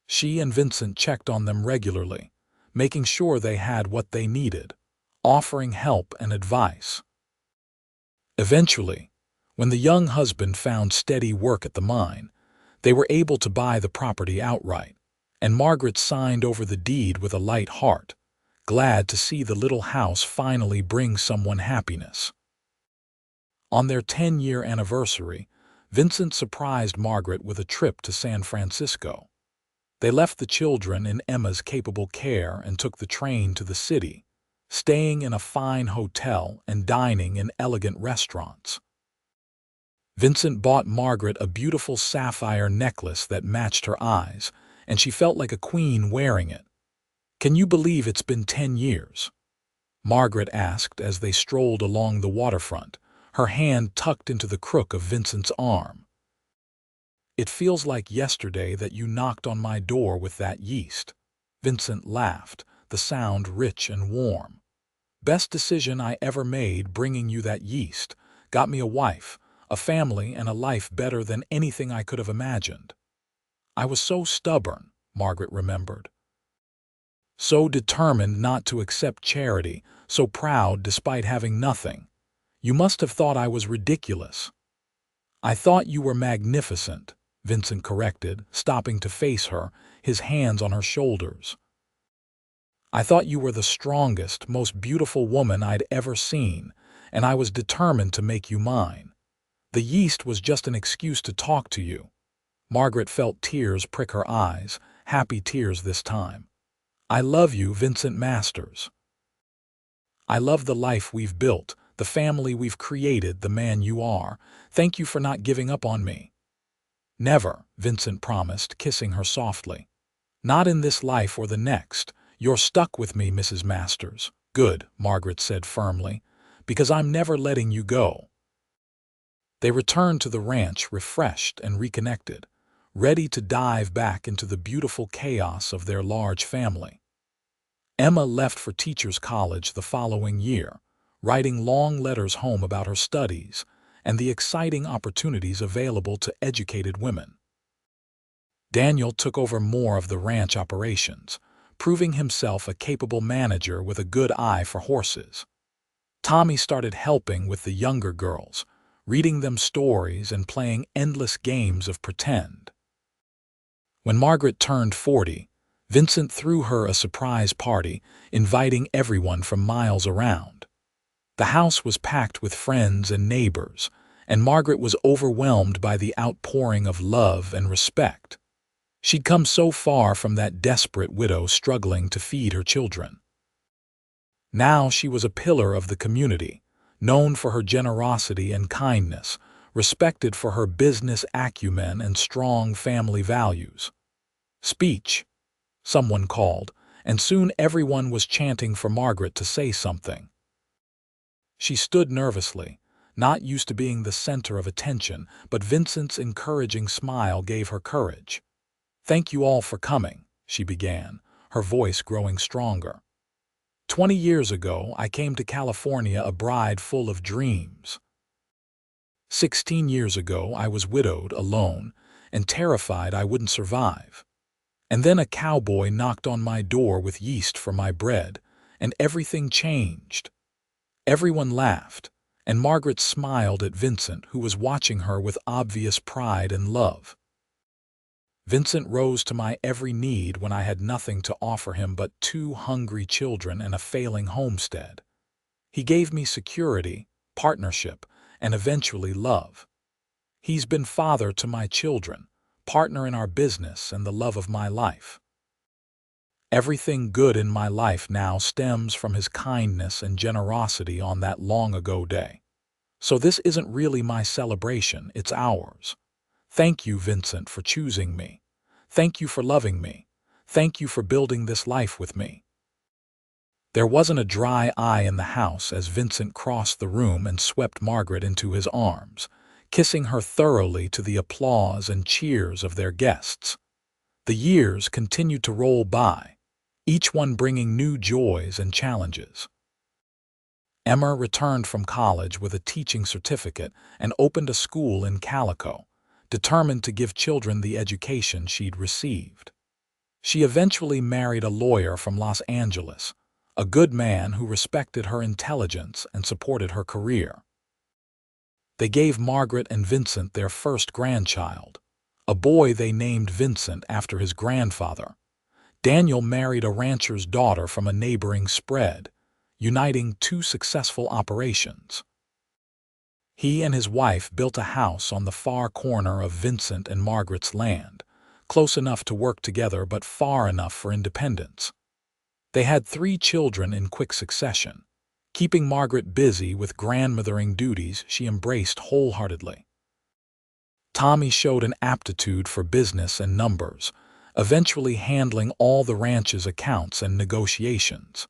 She and Vincent checked on them regularly, making sure they had what they needed, offering help and advice. Eventually, when the young husband found steady work at the mine, they were able to buy the property outright, and Margaret signed over the deed with a light heart, glad to see the little house finally bring someone happiness. On their 10-year anniversary, Vincent surprised Margaret with a trip to San Francisco. They left the children in Emma's capable care and took the train to the city, staying in a fine hotel and dining in elegant restaurants. Vincent bought Margaret a beautiful sapphire necklace that matched her eyes, and she felt like a queen wearing it. "Can you believe it's been 10 years?" Margaret asked as they strolled along the waterfront, her hand tucked into the crook of Vincent's arm. "It feels like yesterday that you knocked on my door with that yeast." Vincent laughed, the sound rich and warm. "Best decision I ever made, bringing you that yeast. Got me a wife, a family, and a life better than anything I could have imagined." "I was so stubborn," Margaret remembered. "So determined not to accept charity, so proud despite having nothing. You must have thought I was ridiculous." "I thought you were magnificent," Vincent corrected, stopping to face her, his hands on her shoulders. "I thought you were the strongest, most beautiful woman I'd ever seen, and I was determined to make you mine. The yeast was just an excuse to talk to you." Margaret felt tears prick her eyes, happy tears this time. "I love you, Vincent Masters. I love the life we've built, the family we've created, the man you are. Thank you for not giving up on me." "Never," Vincent promised, kissing her softly. "Not in this life or the next. You're stuck with me, Mrs. Masters." "Good," Margaret said firmly, "because I'm never letting you go." They returned to the ranch refreshed and reconnected, ready to dive back into the beautiful chaos of their large family. Emma left for teachers' college the following year, writing long letters home about her studies and the exciting opportunities available to educated women. Daniel took over more of the ranch operations, proving himself a capable manager with a good eye for horses. Tommy started helping with the younger girls, reading them stories and playing endless games of pretend. When Margaret turned 40, Vincent threw her a surprise party, inviting everyone from miles around. The house was packed with friends and neighbors, and Margaret was overwhelmed by the outpouring of love and respect. She'd come so far from that desperate widow struggling to feed her children. Now she was a pillar of the community, known for her generosity and kindness, respected for her business acumen and strong family values. "Speech," someone called, and soon everyone was chanting for Margaret to say something. She stood nervously, not used to being the center of attention, but Vincent's encouraging smile gave her courage. "Thank you all for coming," she began, her voice growing stronger. 20 years ago, I came to California a bride full of dreams. 16 years ago, I was widowed, alone, and terrified I wouldn't survive. And then a cowboy knocked on my door with yeast for my bread, and everything changed." Everyone laughed, and Margaret smiled at Vincent, who was watching her with obvious pride and love. Vincent rose to my every need when I had nothing to offer him but 2 hungry children and a failing homestead. He gave me security, partnership, and eventually love. He's been father to my children, partner in our business, and the love of my life. Everything good in my life now stems from his kindness and generosity on that long-ago day. So this isn't really my celebration, it's ours. Thank you, Vincent, for choosing me. Thank you for loving me. Thank you for building this life with me. There wasn't a dry eye in the house as Vincent crossed the room and swept Margaret into his arms, kissing her thoroughly to the applause and cheers of their guests. The years continued to roll by, each one bringing new joys and challenges. Emma returned from college with a teaching certificate and opened a school in Calico, determined to give children the education she'd received. She eventually married a lawyer from Los Angeles, a good man who respected her intelligence and supported her career. They gave Margaret and Vincent their first grandchild, a boy they named Vincent after his grandfather. Daniel married a rancher's daughter from a neighboring spread, uniting 2 successful operations. He and his wife built a house on the far corner of Vincent and Margaret's land, close enough to work together but far enough for independence. They had 3 children in quick succession, keeping Margaret busy with grandmothering duties she embraced wholeheartedly. Tommy showed an aptitude for business and numbers, eventually handling all the ranch's accounts and negotiations.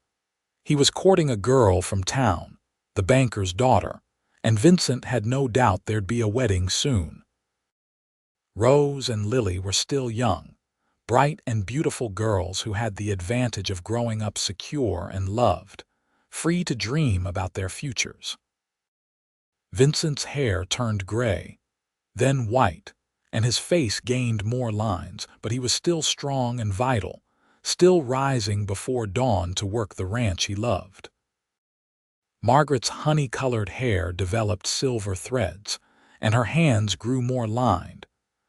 He was courting a girl from town, the banker's daughter, and Vincent had no doubt there'd be a wedding soon. Rose and Lily were still young, bright and beautiful girls who had the advantage of growing up secure and loved, free to dream about their futures. Vincent's hair turned gray, then white, and his face gained more lines, but he was still strong and vital, still rising before dawn to work the ranch he loved. Margaret's honey-colored hair developed silver threads, and her hands grew more lined,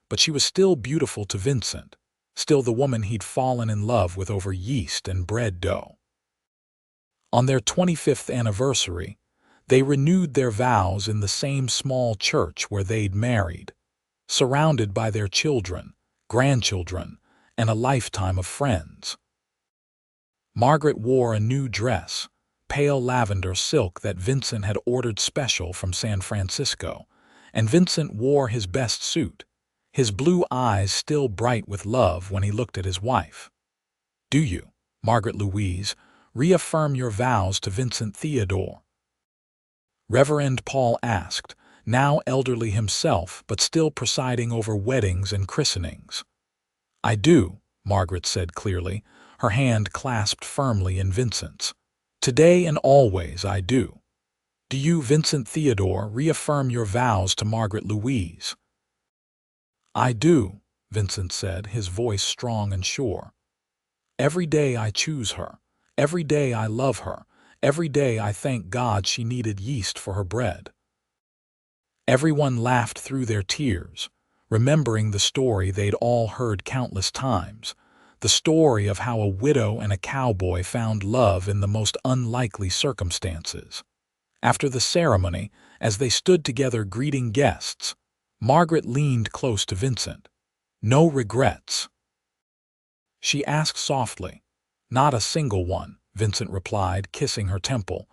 but she was still beautiful to Vincent, still the woman he'd fallen in love with over yeast and bread dough. On their 25th anniversary, they renewed their vows in the same small church where they'd married, surrounded by their children, grandchildren, and a lifetime of friends. Margaret wore a new dress, pale lavender silk that Vincent had ordered special from San Francisco, and Vincent wore his best suit, his blue eyes still bright with love when he looked at his wife. "Do you, Margaret Louise, reaffirm your vows to Vincent Theodore?" Reverend Paul asked, now elderly himself but still presiding over weddings and christenings. "I do," Margaret said clearly, her hand clasped firmly in Vincent's. "Today and always I do. Do you, Vincent Theodore, reaffirm your vows to Margaret Louise?" "I do," Vincent said, his voice strong and sure. "Every day I choose her. Every day I love her. Every day I thank God she needed yeast for her bread." Everyone laughed through their tears, remembering the story they'd all heard countless times, the story of how a widow and a cowboy found love in the most unlikely circumstances. After the ceremony, as they stood together greeting guests, Margaret leaned close to Vincent. "No regrets?" she asked softly. "Not a single one," Vincent replied, kissing her temple.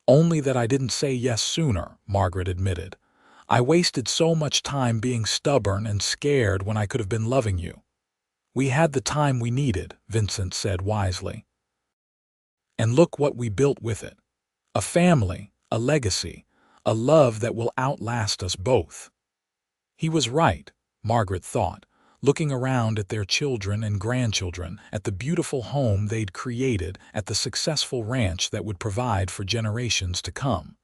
Only that I didn't say yes sooner," Margaret admitted. "I wasted so much time being stubborn and scared when I could have been loving you." "We had the time we needed," Vincent said wisely. "And look what we built with it. A family, a legacy, a love that will outlast us both." He was right, Margaret thought, looking around at their children and grandchildren, at the beautiful home they'd created, at the successful ranch that would provide for generations to come.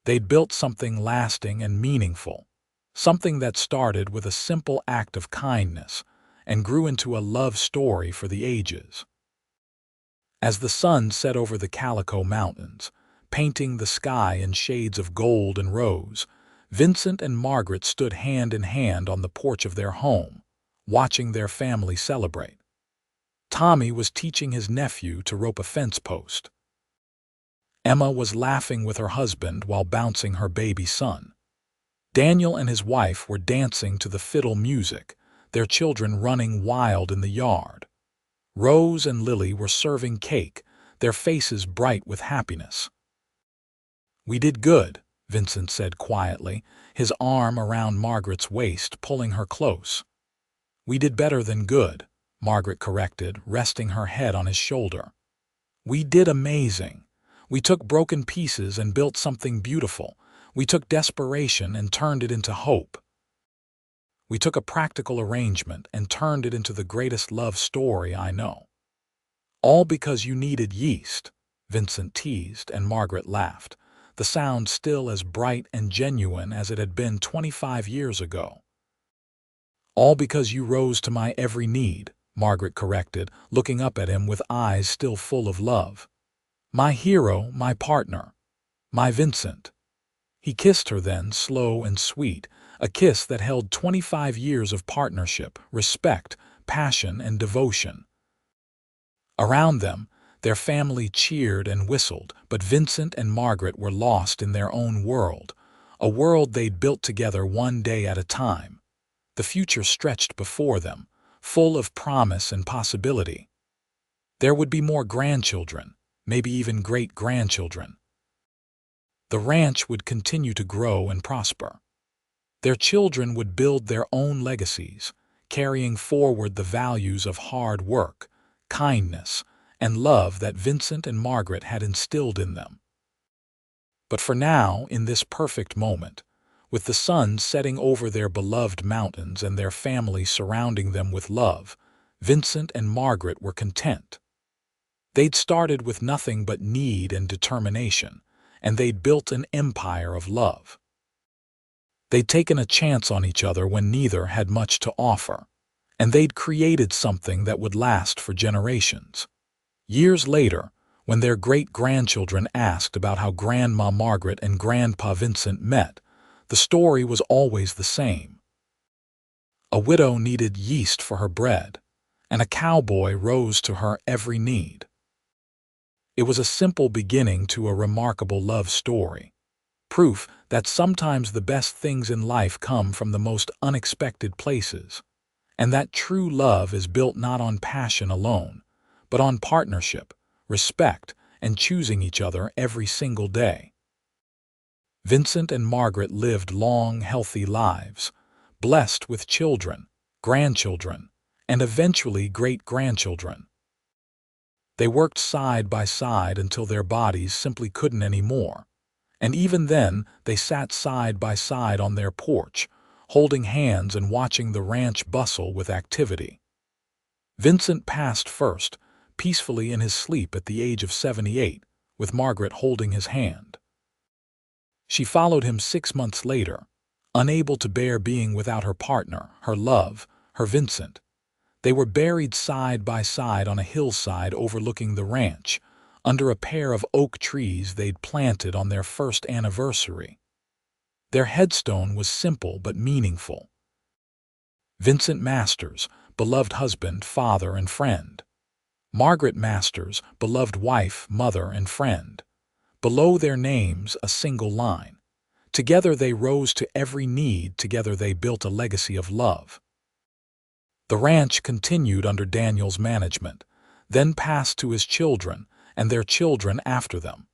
They'd built something lasting and meaningful, something that started with a simple act of kindness and grew into a love story for the ages. As the sun set over the Calico Mountains, painting the sky in shades of gold and rose, Vincent and Margaret stood hand in hand on the porch of their home, watching their family celebrate. Tommy was teaching his nephew to rope a fence post. Emma was laughing with her husband while bouncing her baby son. Daniel and his wife were dancing to the fiddle music, their children running wild in the yard. Rose and Lily were serving cake, their faces bright with happiness. "We did good," Vincent said quietly, his arm around Margaret's waist, pulling her close. "We did better than good," Margaret corrected, resting her head on his shoulder. "We did amazing. We took broken pieces and built something beautiful. We took desperation and turned it into hope. We took a practical arrangement and turned it into the greatest love story I know." "All because you needed yeast," Vincent teased, and Margaret laughed, the sound still as bright and genuine as it had been 25 years ago. "All because you rose to my every need," Margaret corrected, looking up at him with eyes still full of love. "My hero, my partner, my Vincent." He kissed her then, slow and sweet, a kiss that held 25 years of partnership, respect, passion, and devotion. Around them, their family cheered and whistled, but Vincent and Margaret were lost in their own world, a world they'd built together one day at a time. The future stretched before them, full of promise and possibility. There would be more grandchildren, maybe even great-grandchildren. The ranch would continue to grow and prosper. Their children would build their own legacies, carrying forward the values of hard work, kindness, and love that Vincent and Margaret had instilled in them. But for now, in this perfect moment, with the sun setting over their beloved mountains and their family surrounding them with love, Vincent and Margaret were content. They'd started with nothing but need and determination, and they'd built an empire of love. They'd taken a chance on each other when neither had much to offer, and they'd created something that would last for generations. Years later, when their great-grandchildren asked about how Grandma Margaret and Grandpa Vincent met, the story was always the same. A widow needed yeast for her bread, and a cowboy rose to her every need. It was a simple beginning to a remarkable love story, proof that sometimes the best things in life come from the most unexpected places, and that true love is built not on passion alone, but on partnership, respect, and choosing each other every single day. Vincent and Margaret lived long, healthy lives, blessed with children, grandchildren, and eventually great-grandchildren. They worked side by side until their bodies simply couldn't anymore, And even then, they sat side by side on their porch, holding hands and watching the ranch bustle with activity. Vincent passed first, peacefully in his sleep at the age of 78, with Margaret holding his hand. She followed him 6 months later, unable to bear being without her partner, her love, her Vincent. They were buried side by side on a hillside overlooking the ranch, under a pair of oak trees they'd planted on their first anniversary. Their headstone was simple but meaningful. Vincent Masters, beloved husband, father, and friend. Margaret Masters, beloved wife, mother, and friend. Below their names, a single line. Together they rose to every need, together they built a legacy of love. The ranch continued under Daniel's management, then passed to his children and their children after them.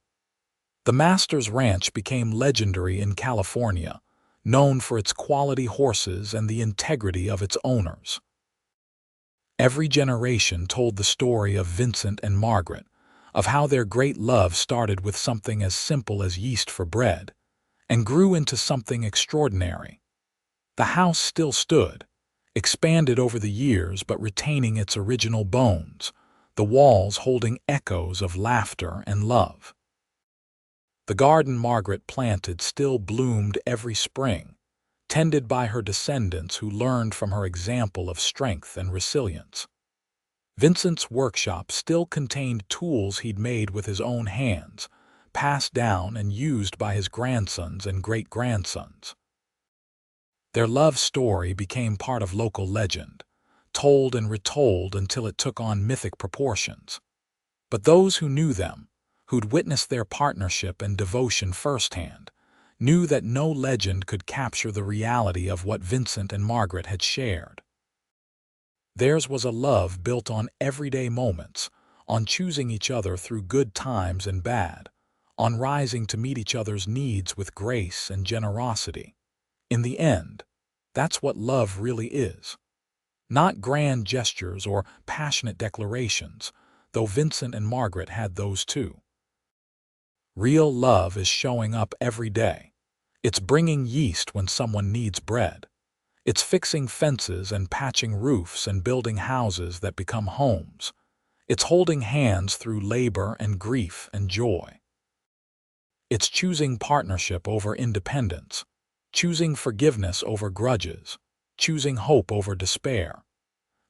The Masters Ranch became legendary in California, known for its quality horses and the integrity of its owners. Every generation told the story of Vincent and Margaret, of how their great love started with something as simple as yeast for bread, and grew into something extraordinary. The house still stood, expanded over the years but retaining its original bones, the walls holding echoes of laughter and love. The garden Margaret planted still bloomed every spring, tended by her descendants who learned from her example of strength and resilience. Vincent's workshop still contained tools he'd made with his own hands, passed down and used by his grandsons and great-grandsons. Their love story became part of local legend, told and retold until it took on mythic proportions. But those who knew them, who'd witnessed their partnership and devotion firsthand, knew that no legend could capture the reality of what Vincent and Margaret had shared. Theirs was a love built on everyday moments, on choosing each other through good times and bad, on rising to meet each other's needs with grace and generosity. In the end, that's what love really is. Not grand gestures or passionate declarations, though Vincent and Margaret had those too. Real love is showing up every day. It's bringing yeast when someone needs bread. It's fixing fences and patching roofs and building houses that become homes. It's holding hands through labor and grief and joy. It's choosing partnership over independence, choosing forgiveness over grudges, choosing hope over despair.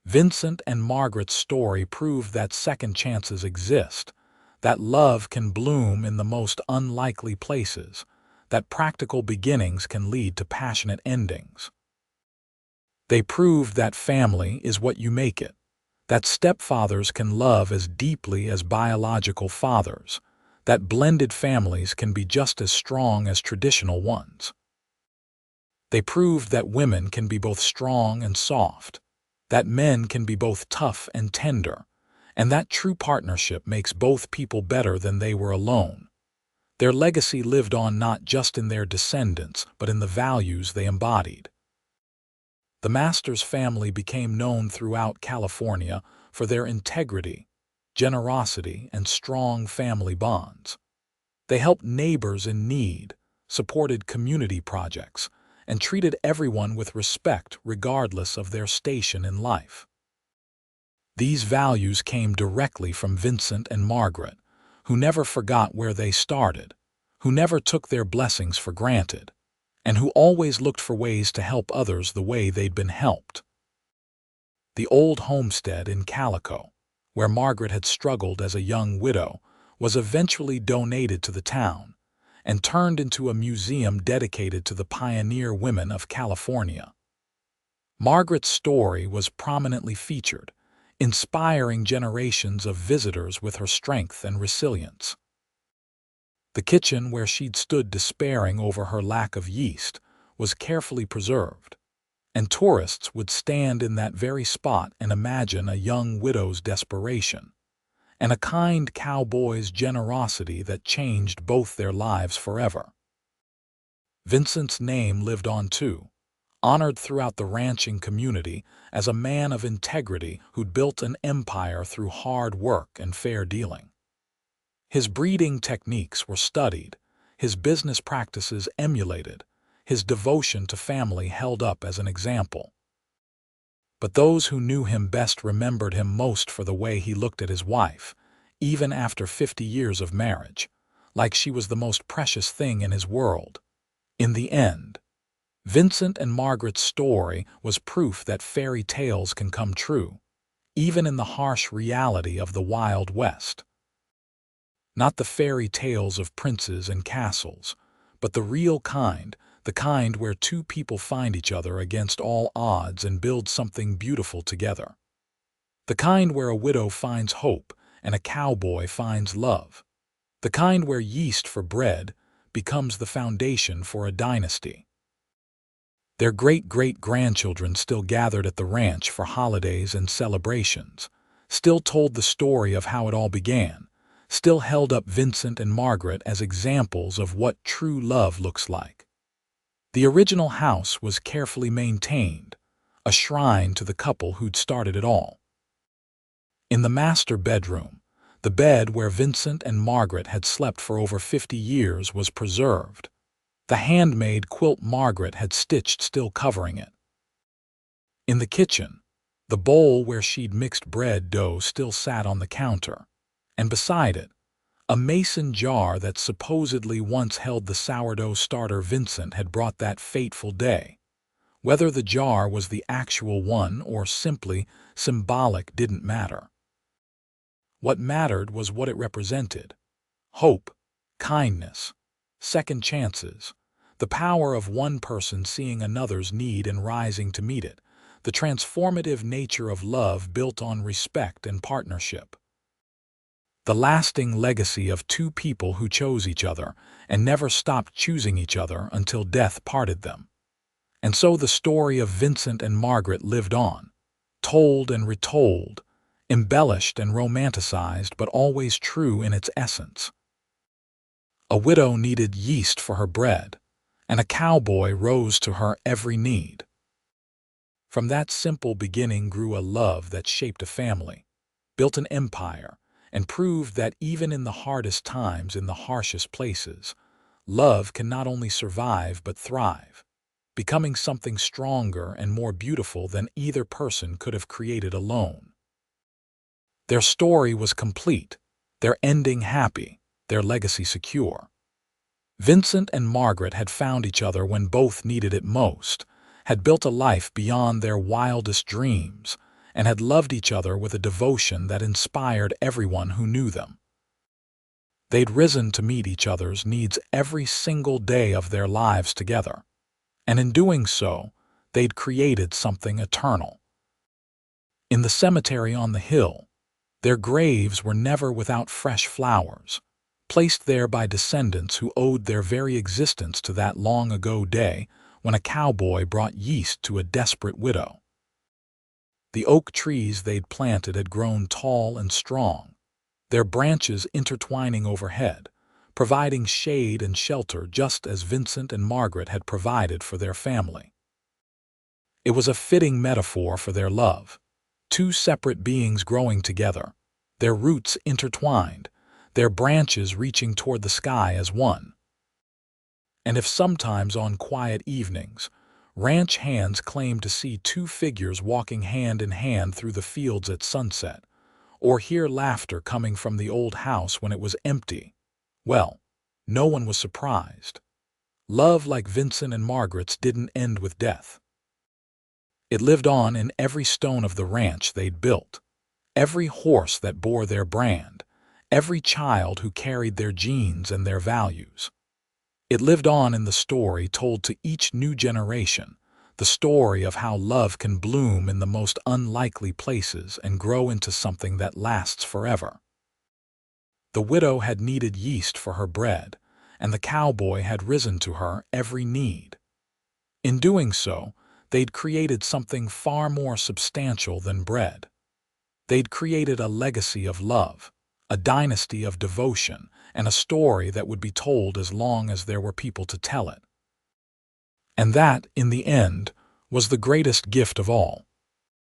Vincent and Margaret's story proved that second chances exist, that love can bloom in the most unlikely places, that practical beginnings can lead to passionate endings. They proved that family is what you make it, that stepfathers can love as deeply as biological fathers, that blended families can be just as strong as traditional ones. They proved that women can be both strong and soft, that men can be both tough and tender, and that true partnership makes both people better than they were alone. Their legacy lived on not just in their descendants, but in the values they embodied. The Masters family became known throughout California for their integrity, generosity, and strong family bonds. They helped neighbors in need, supported community projects, and treated everyone with respect regardless of their station in life. These values came directly from Vincent and Margaret, who never forgot where they started, who never took their blessings for granted, and who always looked for ways to help others the way they'd been helped. The old homestead in Calico, where Margaret had struggled as a young widow, was eventually donated to the town and turned into a museum dedicated to the pioneer women of California. Margaret's story was prominently featured, inspiring generations of visitors with her strength and resilience. The kitchen where she'd stood despairing over her lack of yeast was carefully preserved, and tourists would stand in that very spot and imagine a young widow's desperation, and a kind cowboy's generosity that changed both their lives forever. Vincent's name lived on too, honored throughout the ranching community as a man of integrity who'd built an empire through hard work and fair dealing. His breeding techniques were studied, his business practices emulated, his devotion to family held up as an example. But those who knew him best remembered him most for the way he looked at his wife, even after 50 years of marriage, like she was the most precious thing in his world. In the end, Vincent and Margaret's story was proof that fairy tales can come true, even in the harsh reality of the Wild West. Not the fairy tales of princes and castles, but the real kind, the kind where two people find each other against all odds and build something beautiful together. The kind where a widow finds hope and a cowboy finds love. The kind where yeast for bread becomes the foundation for a dynasty. Their great-great-grandchildren still gathered at the ranch for holidays and celebrations, still told the story of how it all began, still held up Vincent and Margaret as examples of what true love looks like. The original house was carefully maintained, a shrine to the couple who'd started it all. In the master bedroom, the bed where Vincent and Margaret had slept for over 50 years was preserved. The handmade quilt Margaret had stitched still covering it. In the kitchen, the bowl where she'd mixed bread dough still sat on the counter, and beside it, a mason jar that supposedly once held the sourdough starter Vincent had brought that fateful day. Whether the jar was the actual one or simply symbolic didn't matter. What mattered was what it represented: hope, kindness, second chances, the power of one person seeing another's need and rising to meet it, the transformative nature of love built on respect and partnership. The lasting legacy of two people who chose each other and never stopped choosing each other until death parted them. And so the story of Vincent and Margaret lived on, told and retold, embellished and romanticized, but always true in its essence. A widow needed yeast for her bread, and a cowboy rose to her every need. From that simple beginning grew a love that shaped a family, built an empire, and proved that even in the hardest times, in the harshest places, love can not only survive but thrive, becoming something stronger and more beautiful than either person could have created alone. Their story was complete, their ending happy, their legacy secure. Vincent and Margaret had found each other when both needed it most, had built a life beyond their wildest dreams, and had loved each other with a devotion that inspired everyone who knew them. They'd risen to meet each other's needs every single day of their lives together, and in doing so, they'd created something eternal. In the cemetery on the hill, their graves were never without fresh flowers, placed there by descendants who owed their very existence to that long-ago day when a cowboy brought yeast to a desperate widow. The oak trees they'd planted had grown tall and strong, their branches intertwining overhead, providing shade and shelter just as Vincent and Margaret had provided for their family. It was a fitting metaphor for their love, two separate beings growing together, their roots intertwined, their branches reaching toward the sky as one. And if sometimes on quiet evenings, ranch hands claimed to see two figures walking hand in hand through the fields at sunset, or hear laughter coming from the old house when it was empty, well, no one was surprised. Love like Vincent and Margaret's didn't end with death. It lived on in every stone of the ranch they'd built, every horse that bore their brand, every child who carried their genes and their values. It lived on in the story told to each new generation, the story of how love can bloom in the most unlikely places and grow into something that lasts forever. The widow had needed yeast for her bread, and the cowboy had risen to her every need. In doing so, they'd created something far more substantial than bread. They'd created a legacy of love, a dynasty of devotion, and a story that would be told as long as there were people to tell it. And that, in the end, was the greatest gift of all.